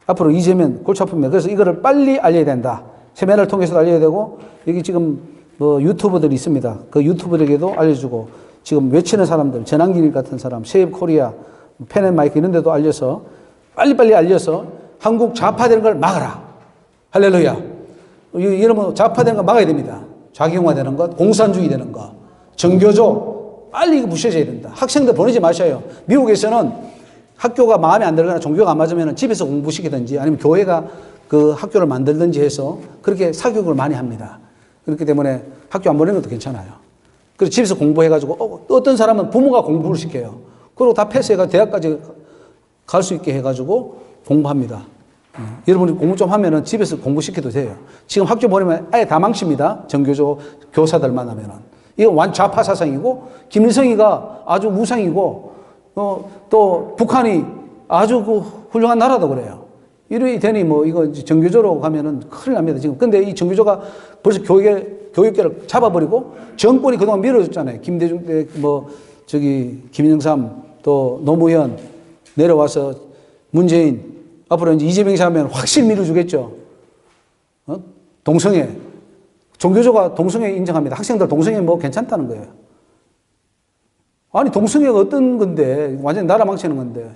앞으로 이재명, 골치 아픕니다. 그래서 이거를 빨리 알려야 된다. 세면을 통해서도 알려야 되고, 여기 지금 유튜버들이 있습니다. 그 유튜버들에게도 알려주고, 지금 외치는 사람들, 전환길 같은 사람, 세이브 코리아, 펜앤마이크 이런 데도 알려서, 빨리빨리 알려서 한국 좌파되는 걸 막아라. 할렐루야. 여러분, 좌파되는 거 막아야 됩니다. 좌경화되는 것, 공산주의 되는 거, 정교조, 빨리 이거 부셔져야 된다. 학생들 보내지 마셔요. 미국에서는 학교가 마음에 안 들거나 종교가 안 맞으면 집에서 공부시키든지 아니면 교회가 그 학교를 만들든지 해서 그렇게 사교육을 많이 합니다. 그렇기 때문에 학교 안 보내는 것도 괜찮아요. 그래서 집에서 공부해가지고 어떤 사람은 부모가 공부를 시켜요. 그리고 다 패스해가지고 대학까지 갈 수 있게 해가지고 공부합니다. 여러분이 공부 좀 하면은 집에서 공부시켜도 돼요. 지금 학교 보내면 아예 다 망칩니다. 정교조 교사들 만나면은. 이건 완 좌파 사상이고, 김일성이가 아주 우상이고, 또 북한이 아주 그 훌륭한 나라도 그래요. 이러이 되니 이거 정교조로 가면은 큰일 납니다. 지금. 근데 이 정교조가 벌써 교육계를 잡아버리고, 정권이 그동안 밀어줬잖아요. 김대중 때 김영삼 또 노무현 내려와서 문재인, 앞으로 이제 이재명이 하면 확실히 밀어주겠죠. 동성애. 종교조가 동성애 인정합니다. 학생들 동성애 괜찮다는 거예요. 아니, 동성애가 어떤 건데, 완전히 나라 망치는 건데.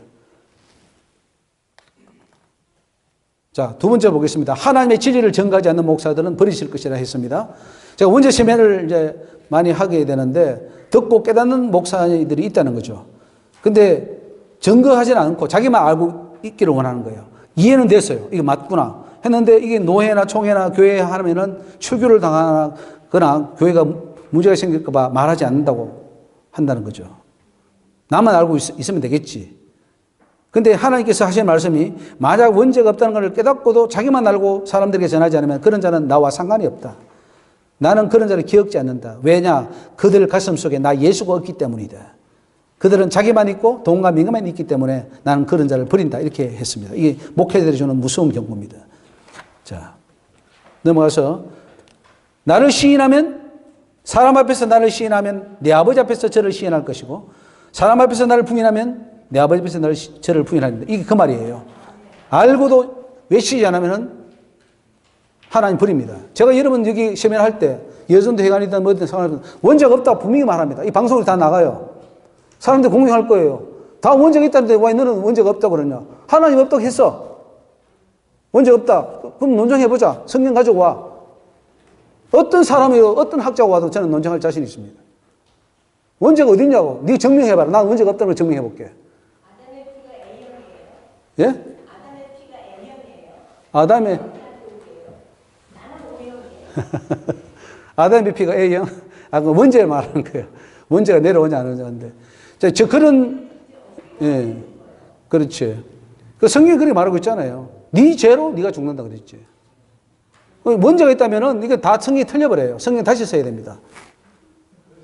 자, 두 번째 보겠습니다. 하나님의 진리를 전가하지 않는 목사들은 버리실 것이라 했습니다. 제가 원죄 세면을 이제 많이 하게 되는데, 듣고 깨닫는 목사들이 있다는 거죠. 근데 증거하지는 않고 자기만 알고 있기를 원하는 거예요. 이해는 됐어요. 이게 맞구나. 했는데 이게 노회나 총회나 교회 하면은 출교를 당하거나 교회가 문제가 생길까봐 말하지 않는다고 한다는 거죠. 나만 알고 있으면 되겠지. 근데 하나님께서 하신 말씀이 만약 원죄가 없다는 것을 깨닫고도 자기만 알고 사람들에게 전하지 않으면 그런 자는 나와 상관이 없다. 나는 그런 자를 기억지 않는다. 왜냐? 그들 가슴 속에 나 예수가 없기 때문이다. 그들은 자기만 있고 돈과 민감만 있기 때문에 나는 그런 자를 버린다. 이렇게 했습니다. 이게 목회자들이 주는 무서운 경고입니다. 자, 넘어가서 나를 시인하면 사람 앞에서 나를 시인하면 내 아버지 앞에서 저를 시인할 것이고 사람 앞에서 나를 부인하면 내 아버지 앞에서 저를 부인합니다. 이게 그 말이에요. 알고도 외치지 않으면 하나님 버립니다. 제가 여러분 여기 세미나 할 때 여전도 회관이든 뭐든 상관없든 원죄가 없다고 분명히 말합니다. 이 방송으로 다 나가요. 사람들 공유할 거예요. 다 원죄가 있다는데 왜 너는 원죄가 없다고 그러냐. 하나님 없다고 했어. 원죄가 없다. 그럼 논쟁해보자. 성경 가지고 와. 어떤 사람이 어떤 학자가 와도 저는 논쟁할 자신이 있습니다. 원죄가 어딨냐고. 네 증명해봐라. 난 원죄가 없다는 걸 증명해볼게. 아담의 피가 A형이에요. 예? 아담의 피가 N형이에요. 아담의 나는 O형이에요. 아담의 피가 A형? 그 원죄를 말하는 거예요. 원죄가 내려오냐 안 오냐인데. 저 그런, 예. 그렇지. 그 성경이 그렇게 말하고 있잖아요. 네 죄로 네가 죽는다 그랬지. 원죄가 있다면은 이게 다 성경이 틀려버려요. 성경 다시 써야 됩니다.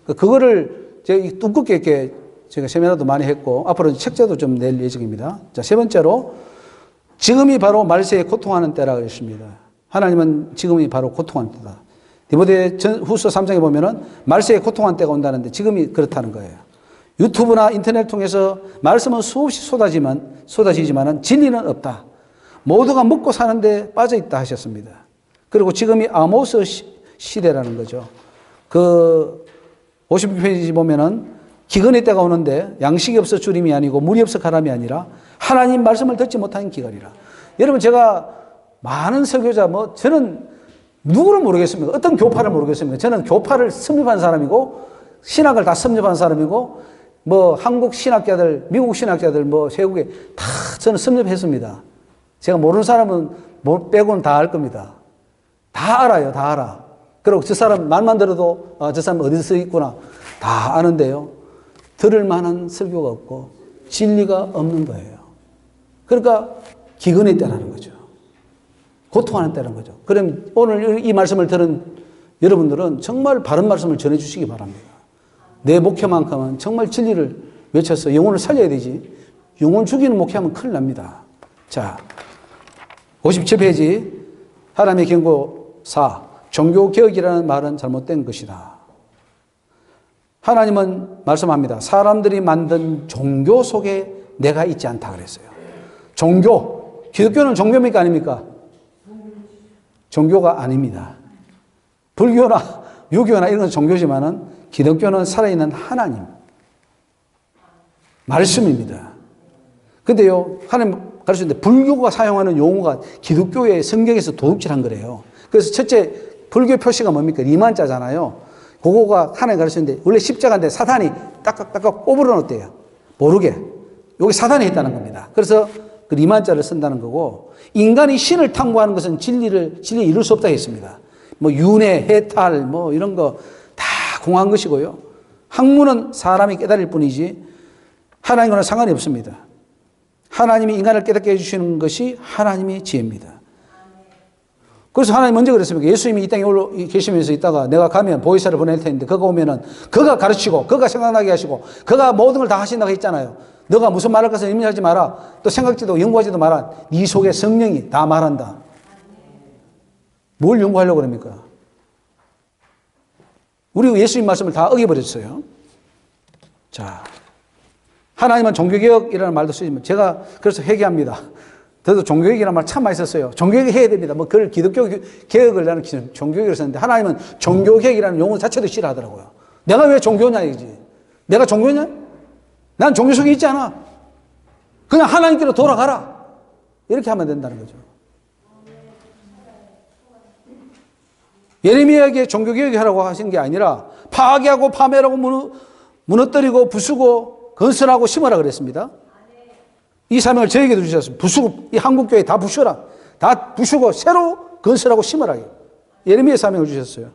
그거를 제가 두껍게 이렇게 제가 세미나도 많이 했고 앞으로 책자도 좀 낼 예정입니다. 자, 세 번째로 지금이 바로 말세에 고통하는 때라 그랬습니다. 하나님은 지금이 바로 고통하는 때다. 디모데 후서 3장에 보면은 말세에 고통하는 때가 온다는데 지금이 그렇다는 거예요. 유튜브나 인터넷 통해서 말씀은 수없이 쏟아지지만은 진리는 없다. 모두가 먹고 사는데 빠져 있다 하셨습니다. 그리고 지금이 아모스 시대라는 거죠. 그 50페이지 보면은 기근의 때가 오는데 양식이 없어 주림이 아니고 물이 없어 가람이 아니라 하나님 말씀을 듣지 못하는 기갈이라. 여러분 제가 많은 설교자 저는 누구를 모르겠습니다. 어떤 교파를 모르겠습니다. 저는 교파를 섭렵한 사람이고 신학을 다 섭렵한 사람이고 한국 신학자들, 미국 신학자들 세국에 다 저는 섭렵했습니다. 제가 모르는 사람은 빼고는 다 알 겁니다. 다 알아요. 다 알아. 그리고 저 사람 말만 들어도 저 사람 어디서 있구나 다 아는데요. 들을 만한 설교가 없고 진리가 없는 거예요. 그러니까 기근의 때라는 거죠. 고통하는 때라는 거죠. 그럼 오늘 이 말씀을 들은 여러분들은 정말 바른 말씀을 전해 주시기 바랍니다. 내 목회만큼은 정말 진리를 외쳐서 영혼을 살려야 되지. 영혼 죽이는 목회하면 큰일 납니다. 자, 57페이지 하나님의 경고 4. 종교개혁이라는 말은 잘못된 것이다. 하나님은 말씀합니다. 사람들이 만든 종교 속에 내가 있지 않다 그랬어요. 종교. 기독교는 종교입니까 아닙니까? 종교가 아닙니다. 불교나 유교나 이런 건 종교지만은 기독교는 살아있는 하나님. 말씀입니다. 근데요, 하나님 가르치는데 불교가 사용하는 용어가 기독교의 성경에서 도둑질한 거래요. 그래서 첫째, 불교 표시가 뭡니까? 리만자잖아요. 그거가 하나님 가르치는데 원래 십자가인데 사탄이 딱딱딱 꼬부려 놓았대요. 모르게. 여기 사탄이 했다는 겁니다. 그래서 그 리만자를 쓴다는 거고 인간이 신을 탐구하는 것은 진리를 이룰 수 없다 했습니다. 윤회, 해탈, 이런 거 다 공한 것이고요. 학문은 사람이 깨달을 뿐이지 하나님과는 상관이 없습니다. 하나님이 인간을 깨닫게 해주시는 것이 하나님의 지혜입니다. 그래서 하나님 언제 그랬습니까? 예수님이 이 땅에 계시면서 있다가 내가 가면 보혜사를 보낼 텐데 그가 오면은 그가 가르치고 그가 생각나게 하시고 그가 모든 걸 다 하신다고 했잖아요. 너가 무슨 말할 것을 염려하지 마라. 또 생각지도 연구하지도 마라. 네 속에 성령이 다 말한다. 뭘 연구하려고 그럽니까? 우리 예수님 말씀을 다 어겨버렸어요. 자, 하나님은 종교개혁이라는 말도 쓰지만 제가 그래서 회개합니다. 저도 종교개혁이라는 말 참 많이 썼어요. 종교개혁 해야 됩니다. 그걸 기독교 개혁을 나는 종교개혁을 썼는데 하나님은 종교개혁이라는 용어 자체도 싫어하더라고요. 내가 왜 종교냐 이거지. 내가 종교냐? 난 종교 속에 있지 않아. 그냥 하나님께로 돌아가라. 이렇게 하면 된다는 거죠. 예레미야에게 종교개혁을 하라고 하신 게 아니라 파괴하고 파멸하고 무너뜨리고 부수고 건설하고 심으라 그랬습니다. 이 사명을 저에게도 주셨습니다. 부수고 이 한국교회 다 부셔라. 다 부수고 새로 건설하고 심으라. 예레미야 사명을 주셨어요.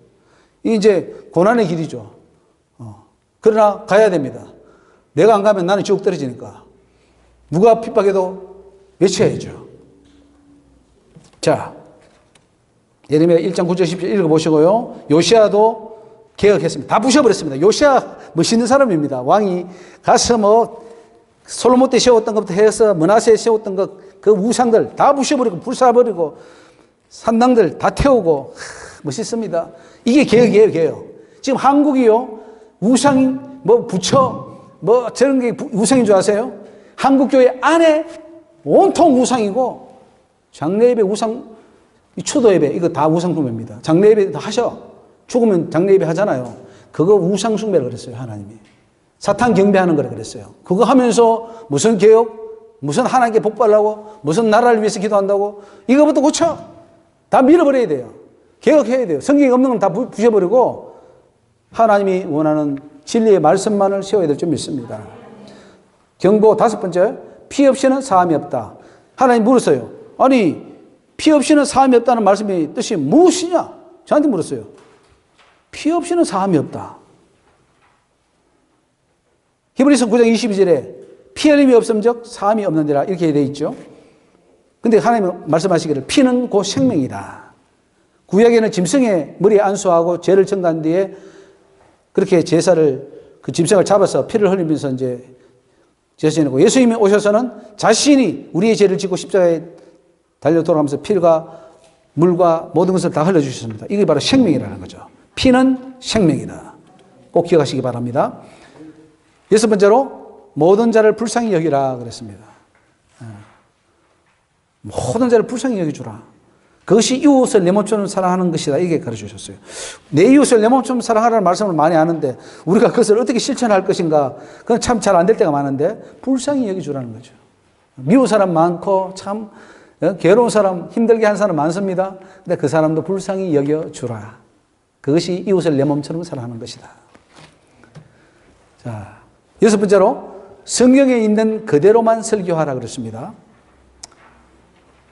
이게 이제 고난의 길이죠. 그러나 가야 됩니다. 내가 안 가면 나는 지옥 떨어지니까. 누가 핍박해도 외쳐야죠. 자, 예레미야 1장 9절 10절 읽어보시고요. 요시아도 개혁했습니다. 다 부셔버렸습니다. 요시아 멋있는 사람입니다. 왕이 가서 뭐 솔로몬 때 세웠던 것부터 해서 므낫세 세웠던 것, 그 우상들 다 부셔버리고 불사버리고 산당들 다 태우고 멋있습니다. 이게 개혁이에요, 개혁. 지금 한국이요, 우상, 뭐 부처, 뭐 저런 게 우상인 줄 아세요? 한국교회 안에 온통 우상이고, 장례예배 우상, 추도예배, 이거 다 우상숭배입니다. 장례예배 다 하셔. 죽으면 장례예배 하잖아요. 그거 우상숭배라 그랬어요, 하나님이. 사탄 경배하는 거라 그랬어요. 그거 하면서 무슨 개혁, 무슨 하나님께 복받으려고, 무슨 나라를 위해서 기도한다고, 이거부터 고쳐. 다 밀어버려야 돼요. 개혁해야 돼요. 성경에 없는 건 다 부셔버리고 하나님이 원하는 진리의 말씀만을 세워야 될 줄 믿습니다. 경고 5번째, 피 없이는 사함이 없다. 하나님 물었어요. 아니, 피 없이는 사함이 없다는 말씀의 뜻이 무엇이냐? 저한테 물었어요. 피 없이는 사함이 없다. 히브리서 9장 22절에 피 흘림이 없음즉 사함이 없는지라 이렇게 되어 있죠. 근데 하나님은 말씀하시기를 피는 곧 생명이다. 구약에는 짐승의 머리에 안수하고 죄를 청구한 뒤에 그렇게 제사를, 그 짐승을 잡아서 피를 흘리면서 이제 제사지내고, 예수님이 오셔서는 자신이 우리의 죄를 지고 십자가에 달려 돌아가면서 피가 물과 모든 것을 다 흘려주셨습니다. 이게 바로 생명이라는 거죠. 피는 생명이다. 꼭 기억하시기 바랍니다. 6번째로 모든 자를 불쌍히 여기라 그랬습니다. 모든 자를 불쌍히 여기주라. 그것이 이웃을 내 몸처럼 사랑하는 것이다. 이게 가르쳐주셨어요. 내 이웃을 내 몸처럼 사랑하라는 말씀을 많이 하는데 우리가 그것을 어떻게 실천할 것인가, 그건 참 잘 안 될 때가 많은데 불쌍히 여기주라는 거죠. 미운 사람 많고 참 괴로운 사람, 힘들게 한 사람 많습니다. 근데 그 사람도 불쌍히 여겨주라. 그것이 이웃을 내 몸처럼 사랑하는 것이다. 자, 6번째로 성경에 있는 그대로만 설교하라 그랬습니다.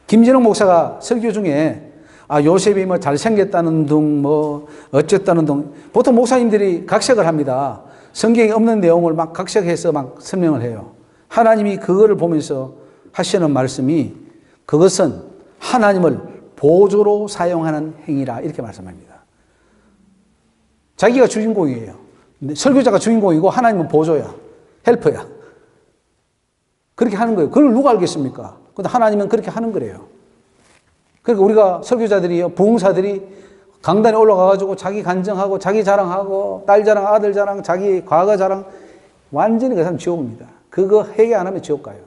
김진웅 목사가 설교 중에 요셉이 뭐 잘생겼다는 둥, 뭐 어쨌다는 둥, 보통 목사님들이 각색을 합니다. 성경에 없는 내용을 막 각색해서 막 설명을 해요. 하나님이 그거를 보면서 하시는 말씀이 그것은 하나님을 보조로 사용하는 행위라 이렇게 말씀합니다. 자기가 주인공이에요. 설교자가 주인공이고 하나님은 보조야, 헬퍼야. 그렇게 하는 거예요. 그걸 누가 알겠습니까? 근데 하나님은 그렇게 하는 거래요. 그러니까 우리가 설교자들이요, 부흥사들이 강단에 올라가가지고 자기 간증하고 자기 자랑하고 딸 자랑, 아들 자랑, 자기 과거 자랑, 완전히 그 사람 지옥입니다. 그거 회개 안 하면 지옥 가요.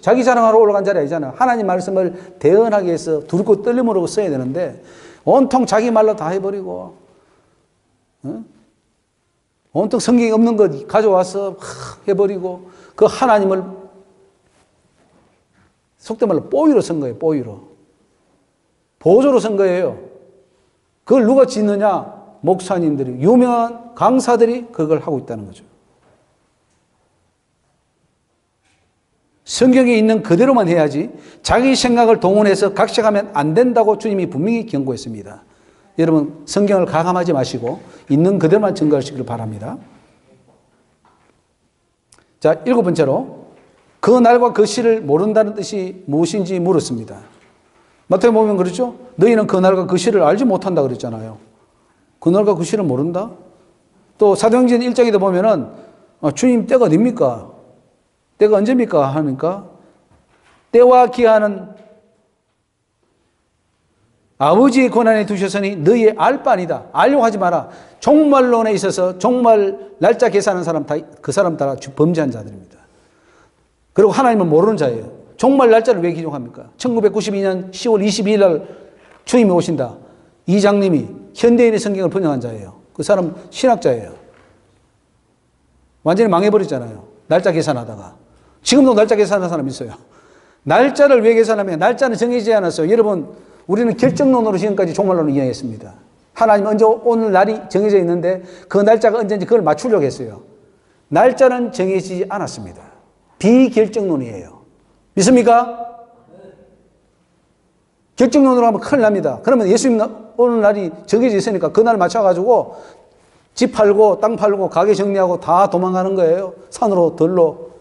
자기 자랑하러 올라간 자리 아니잖아요. 하나님 말씀을 대언하기 위해서 두렵고 떨림으로 써야 되는데 온통 자기 말로 다 해버리고, 온통 성경에 없는 것 가져와서 해버리고, 그 하나님을 속된 말로 뽀위로 쓴 거예요. 뽀위로. 보조로 쓴 거예요. 그걸 누가 짓느냐? 목사님들이, 유명한 강사들이 그걸 하고 있다는 거죠. 성경에 있는 그대로만 해야지 자기 생각을 동원해서 각색하면 안 된다고 주님이 분명히 경고했습니다. 여러분, 성경을 가감하지 마시고 있는 그대로만 증거하시길 바랍니다. 자, 7번째로 그 날과 그 시를 모른다는 뜻이 무엇인지 물었습니다. 마태복음 보면 그렇죠? 너희는 그 날과 그 시를 알지 못한다 그랬잖아요. 그 날과 그 시를 모른다? 또 사도행전 1장에도 보면은 주님 때가 어딥니까? 때가 언제입니까? 하니까 때와 기한은 아버지의 권한에 두셨으니 너희의 알 바 아니다. 알려고 하지 마라. 종말론에 있어서 종말 날짜 계산하는 사람 다, 그 사람 다 범죄한 자들입니다. 그리고 하나님은 모르는 자예요. 종말 날짜를 왜 기록합니까? 1992년 10월 22일 날 주님이 오신다. 이장님이 현대인의 성경을 번역한 자예요. 그 사람 신학자예요. 완전히 망해버렸잖아요. 날짜 계산하다가. 지금도 날짜 계산하는 사람 있어요. 날짜를 왜 계산하면 날짜는 정해지지 않았어요. 여러분, 우리는 결정론으로 지금까지 종말론을 이해했습니다. 하나님 언제 오늘 날이 정해져 있는데 그 날짜가 언제인지 그걸 맞추려고 했어요. 날짜는 정해지지 않았습니다. 비결정론이에요. 믿습니까? 결정론으로 하면 큰일 납니다. 그러면 예수님 오늘 날이 정해져 있으니까 그 날 맞춰가지고 집 팔고 땅 팔고 가게 정리하고 다 도망가는 거예요. 산으로 들로.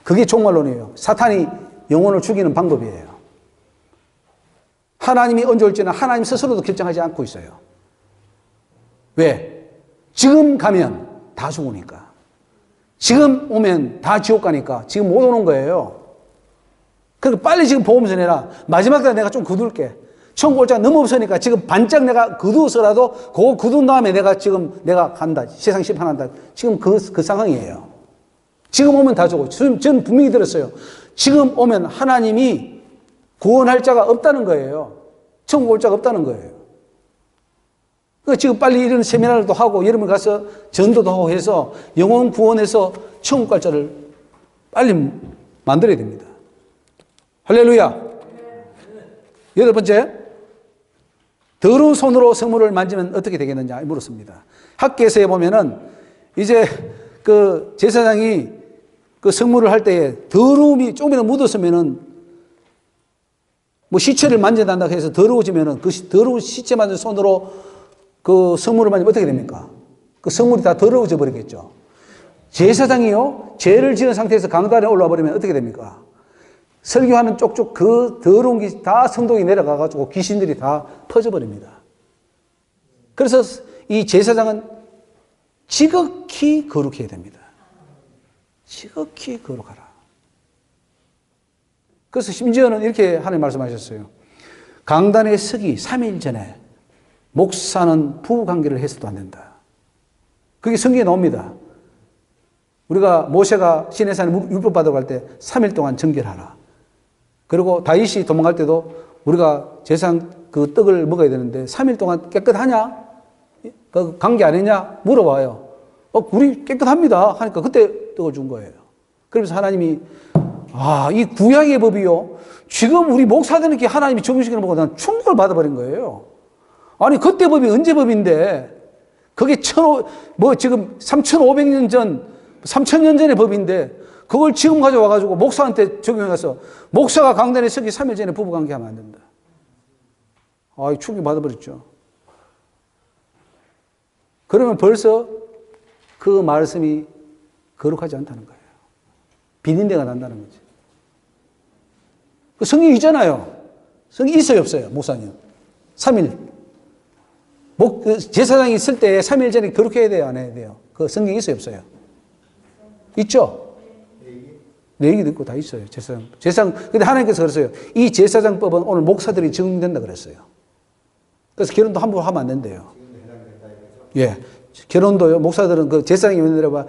그게 종말론이에요. 사탄이 영혼을 죽이는 방법이에요. 하나님이 언제 올지는 하나님 스스로도 결정하지 않고 있어요. 왜? 지금 가면 다 죽으니까. 지금 오면 다 지옥 가니까 지금 못 오는 거예요. 그러니까 빨리 지금 보험서 내라. 마지막 날 내가 좀 거둘게. 천국 올 자가 너무 없으니까 지금 반짝 내가 거두어서라도 그거 거둔 다음에 내가 간다. 세상 심판한다. 지금 그 상황이에요. 지금 오면 다 죽고. 저는 분명히 들었어요. 지금 오면 하나님이 구원할 자가 없다는 거예요. 천국 올 자가 없다는 거예요. 그러니까 지금 빨리 이런 세미나를 또 하고 여러분 가서 전도도 하고 해서 영혼 구원해서 천국 갈 자를 빨리 만들어야 됩니다. 할렐루야. 여덟 번째, 더러운 손으로 성물을 만지면 어떻게 되겠느냐 물었습니다. 학계서에 보면은 이제 그 제사장이 그 성물을 할 때에 더러움이 조금이라도 묻었으면은 뭐 시체를 만진다고 해서 더러워지면은 그 더러운 시체 만진 손으로 그 성물을 만지면 어떻게 됩니까? 그 성물이 다 더러워져 버리겠죠. 제사장이요, 죄를 지은 상태에서 강단에 올라와 버리면 어떻게 됩니까? 설교하는 쪽쪽 그 더러운 게 다 성동이 내려가가지고 귀신들이 다 퍼져버립니다. 그래서 이 제사장은 지극히 거룩해야 됩니다. 지극히 거룩하라. 그래서 심지어는 이렇게 하나님 말씀하셨어요. 강단에 서기 3일 전에 목사는 부부관계를 해서도 안 된다. 그게 성경에 나옵니다. 우리가 모세가 시내산에 율법 받으러 갈 때 3일 동안 정결하라. 그리고 다윗이 도망갈 때도 우리가 제사장 그 떡을 먹어야 되는데 3일 동안 깨끗하냐? 그 관계 안 했냐? 물어봐요. 우리 깨끗합니다. 하니까 그때 떡을 준 거예요. 그러면서 하나님이 이 구약의 법이요. 지금 우리 목사들은 이렇게 하나님이 적용시키는 거보다 난 충격을 받아버린 거예요. 아니 그때 법이 언제 법인데 그게 지금 3,500년 전, 3,000년 전의 법인데 그걸 지금 가져와가지고 목사한테 적용해서 목사가 강단에 서기 3일 전에 부부관계하면 안 된다. 충격 받아버렸죠. 그러면 벌써 그 말씀이 거룩하지 않다는 거예요. 비린내가 난다는 거지. 그 성경이 있잖아요. 성경이 있어요, 없어요, 목사님? 3일. 제사장이 있을 때 3일 전에 거룩해야 돼요, 안 해야 돼요? 그 성경이 있어요, 없어요? 있죠? 내 얘기도 있고 다 있어요, 제사장. 근데 하나님께서 그랬어요. 이 제사장법은 오늘 목사들이 적용된다 그랬어요. 그래서 결혼도 함부로 하면 안 된대요. 예. 결혼도요, 목사들은 그 제사장이 왜냐면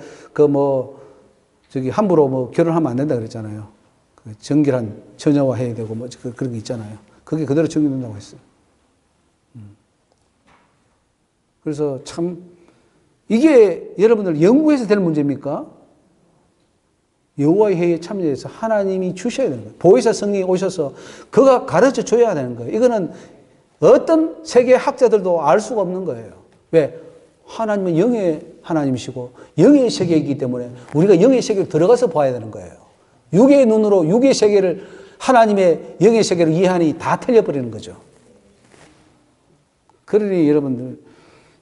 함부로 결혼하면 안 된다 그랬잖아요. 그 정결한 처녀와 해야 되고 그런 게 있잖아요. 그게 그대로 적용된다고 했어요. 그래서 참 이게 여러분들 연구해서 될 문제입니까? 여호와의 회의에 참여해서 하나님이 주셔야 되는 거예요. 보혜사 성령이 오셔서 그가 가르쳐 줘야 되는 거예요. 이거는 어떤 세계 학자들도 알 수가 없는 거예요. 왜? 하나님은 영의 하나님이시고 영의 세계이기 때문에 우리가 영의 세계로 들어가서 봐야 되는 거예요. 육의 눈으로 육의 세계를 하나님의 영의 세계를 이해하니 다 틀려버리는 거죠. 그러니 여러분들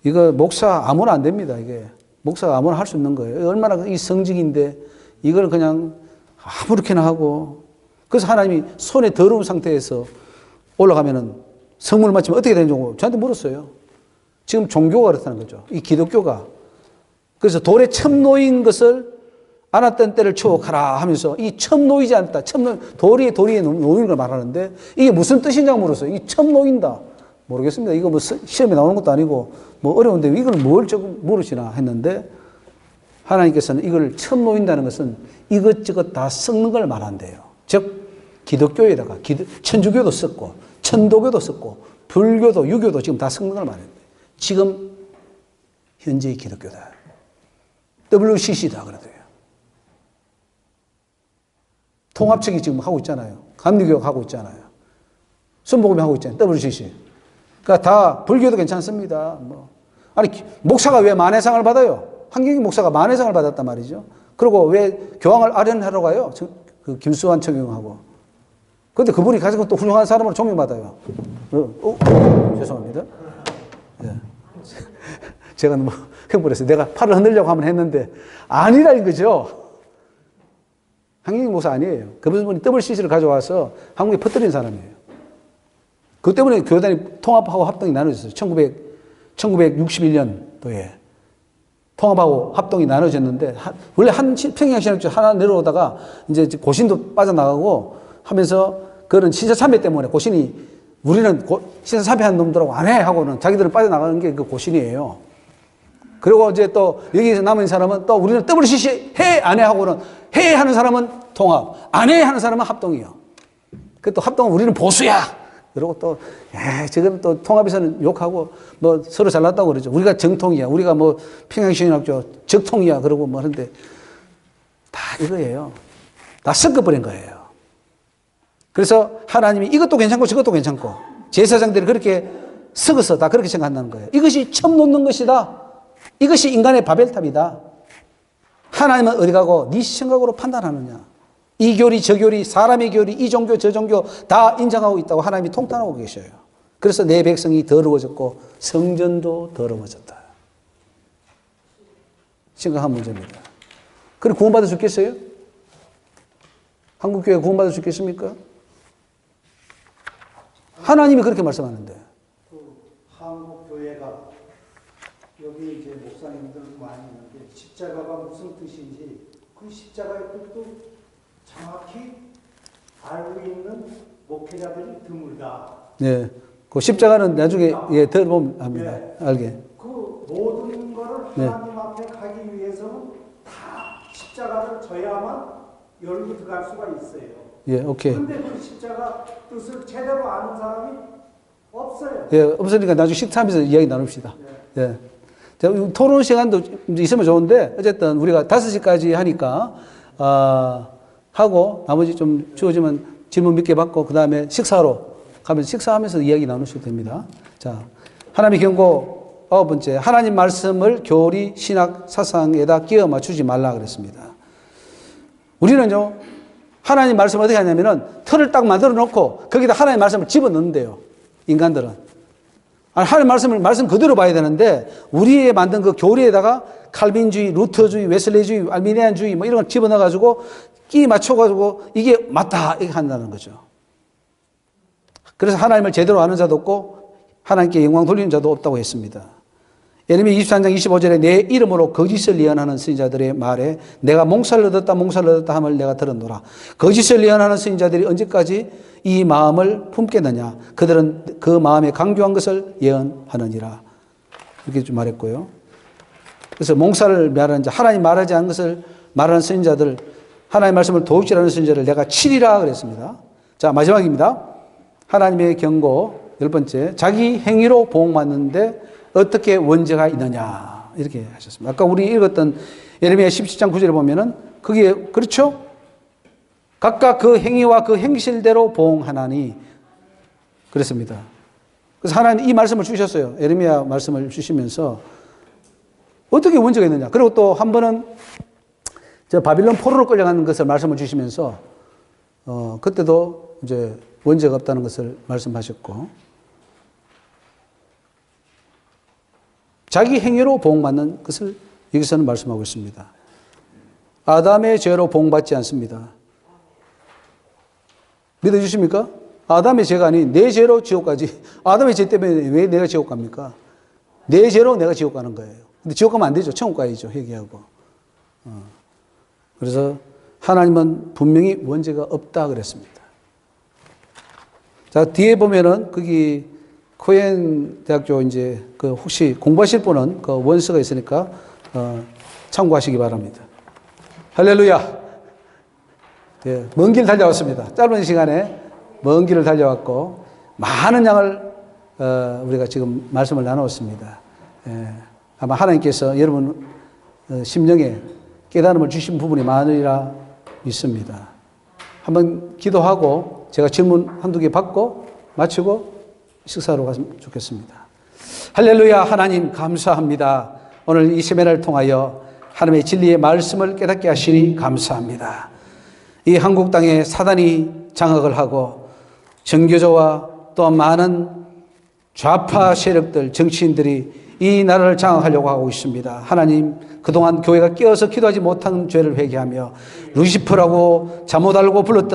이거 목사 아무나 안 됩니다. 이게 목사가 아무나 할 수 있는 거예요. 얼마나 이 성직인데 이걸 그냥 아무렇게나 하고 그래서 하나님이 손에 더러운 상태에서 올라가면은 성물을 맞추면 어떻게 되는지 저한테 물었어요. 지금 종교가 그렇다는 거죠. 이 기독교가. 그래서 돌에 첨 놓인 것을 안았던 때를 추억하라 하면서 이 첨 놓이지 않다. 돌이 놓이는 걸 말하는데 이게 무슨 뜻이냐고 물었어요. 이 첨 놓인다. 모르겠습니다. 이거 시험에 나오는 것도 아니고 어려운데 이걸 뭘 조금 물으시나 했는데 하나님께서는 이걸 첨 놓인다는 것은 이것저것 다 섞는 걸 말한대요. 즉 기독교에다가 천주교도 썼고 천도교도 썼고 불교도 유교도 지금 다 섞는 걸 말해요. 지금 현재의 기독교다. WCC다 그러더래요. 통합측이 지금 하고 있잖아요. 감리교가 하고 있잖아요. 순복음이 하고 있잖아요. WCC. 그러니까 다 불교도 괜찮습니다. 아니 목사가 왜 만회상을 받아요? 한경희 목사가 만회상을 받았단 말이죠. 그리고 왜 교황을 아련하러 가요? 그 김수환 청경하고. 그런데 그분이 가지고 또 훌륭한 사람으로 존경받아요. 죄송합니다. 예. 제가 너무 해버렸어요. 내가 팔을 흔들려고 한번 했는데 아니라 이거죠. 한경희 목사 아니에요. 그분이 WCC를 가져와서 한국에 퍼뜨린 사람이에요. 그 때문에 교단이 통합하고 합동이 나눠졌어요. 1961년도에 통합하고 합동이 나눠졌는데 원래 한 평양신학교 하나 내려오다가 이제 고신도 빠져나가고 하면서 그런 신사참배 때문에 고신이 우리는 신사참배하는 놈들하고 안 해 하고는 자기들은 빠져나가는 게 그 고신이에요. 그리고 이제 또 여기서 남은 사람은 또 우리는 WCC 해 안 해 하고는 해 하는 사람은 통합, 안 해 하는 사람은 합동이요. 그 또 합동은 우리는 보수야. 그리고 또, 지금 또 통합에서는 욕하고, 뭐 서로 잘났다고 그러죠. 우리가 정통이야. 우리가 뭐 평양신학교 적통이야. 그러고 뭐 하는데, 다 이거예요. 다 섞어버린 거예요. 그래서 하나님이 이것도 괜찮고 저것도 괜찮고, 제사장들이 그렇게 섞어서 다 그렇게 생각한다는 거예요. 이것이 처음 놓는 것이다. 이것이 인간의 바벨탑이다. 하나님은 어디 가고 네 생각으로 판단하느냐. 이 교리 저 교리 사람의 교리 이 종교 저 종교 다 인정하고 있다고 하나님이 통탄하고 계셔요. 그래서 내 백성이 더러워졌고 성전도 더러워졌다. 심각한 문제입니다. 그럼 구원받을 수 있겠어요? 한국교회 구원받을 수 있겠습니까? 하나님이 그렇게 말씀하는데. 한국교회가 여기 이제 목사님들 많이 있는데 십자가가 무슨 뜻인지 그 십자가의 뜻도 정확히 알고 있는 목회자들이 드물다. 네. 그 십자가는 나중에 들어보면 합니다. 네. 알게. 그 모든 것을 하나님 앞에 가기 위해서는 다 십자가를 져야만 열고 들어갈 수가 있어요. 예, 오케이. 그런데 그 십자가 뜻을 제대로 아는 사람이 없어요. 예, 없으니까 나중에 식사하면서 이야기 나눕시다. 예. 자, 토론 시간도 있으면 좋은데, 어쨌든 우리가 5시까지 하니까, 하고, 나머지 좀 주어지면 질문 몇 개 받고, 그 다음에 식사로 가면 식사하면서 이야기 나누셔도 됩니다. 자, 하나님의 경고 9번째. 하나님 말씀을 교리, 신학, 사상에다 끼워 맞추지 말라 그랬습니다. 우리는요, 하나님 말씀을 어떻게 하냐면은 틀을 딱 만들어 놓고 거기다 하나님 말씀을 집어 넣는데요. 인간들은. 하나님 말씀 그대로 봐야 되는데 우리의 만든 그 교리에다가 칼빈주의, 루터주의, 웨슬레주의, 알미니안주의 뭐 이런 걸 집어 넣어가지고 끼 맞춰가지고 이게 맞다 이렇게 한다는 거죠. 그래서 하나님을 제대로 아는 자도 없고 하나님께 영광 돌리는 자도 없다고 했습니다. 예레미야 23장 25절에 내 이름으로 거짓을 예언하는 선지자들의 말에 내가 몽살을 얻었다 함을 내가 들었노라. 거짓을 예언하는 선지자들이 언제까지 이 마음을 품겠느냐. 그들은 그 마음에 강조한 것을 예언하느니라. 이렇게 좀 말했고요. 그래서 몽살을 말하는 자, 하나님 말하지 않은 것을 말하는 선지자들, 하나님 말씀을 도우지 않는 선지자를 내가 치리라 그랬습니다. 자, 마지막입니다. 하나님의 경고 10번째. 자기 행위로 보응받는데 어떻게 원죄가 있느냐 이렇게 하셨습니다. 아까 우리 읽었던 예레미야 17장 9절에 보면은 그게 그렇죠? 각각 그 행위와 그 행실대로 보응하나니 그랬습니다. 그래서 하나님 이 말씀을 주셨어요. 예레미야 말씀을 주시면서 어떻게 원죄가 있느냐. 그리고 또 한 번은 저 바빌론 포로로 끌려가는 것을 말씀을 주시면서 그때도 이제 원죄가 없다는 것을 말씀하셨고 자기 행위로 보응받는 것을 여기서는 말씀하고 있습니다. 아담의 죄로 보응받지 않습니다. 믿어주십니까? 아담의 죄가 아닌 내 죄로 지옥 가지. 아담의 죄 때문에 왜 내가 지옥 갑니까? 내 죄로 내가 지옥 가는 거예요. 근데 지옥 가면 안 되죠. 천국 가야죠. 회개하고. 그래서 하나님은 분명히 원죄가 없다 그랬습니다. 자, 뒤에 보면은 거기 코엔 대학교 이제 그 혹시 공부하실 분은 그 원서가 있으니까 참고하시기 바랍니다. 할렐루야. 예, 먼 길 달려왔습니다. 짧은 시간에 먼 길을 달려왔고 많은 양을 우리가 지금 말씀을 나누었습니다. 예, 아마 하나님께서 여러분 심령에 깨달음을 주신 부분이 많으리라 믿습니다. 한번 기도하고 제가 질문 한두 개 받고 마치고 식사로 갔으면 좋겠습니다. 할렐루야. 하나님 감사합니다. 오늘 이 세미나를 통하여 하나님의 진리의 말씀을 깨닫게 하시니 감사합니다. 이 한국 땅에 사단이 장악을 하고 정교조와 또 많은 좌파 세력들, 정치인들이 이 나라를 장악하려고 하고 있습니다. 하나님, 그동안 교회가 끼어서 기도하지 못한 죄를 회개하며 루시퍼라고 잠못 알고 불렀던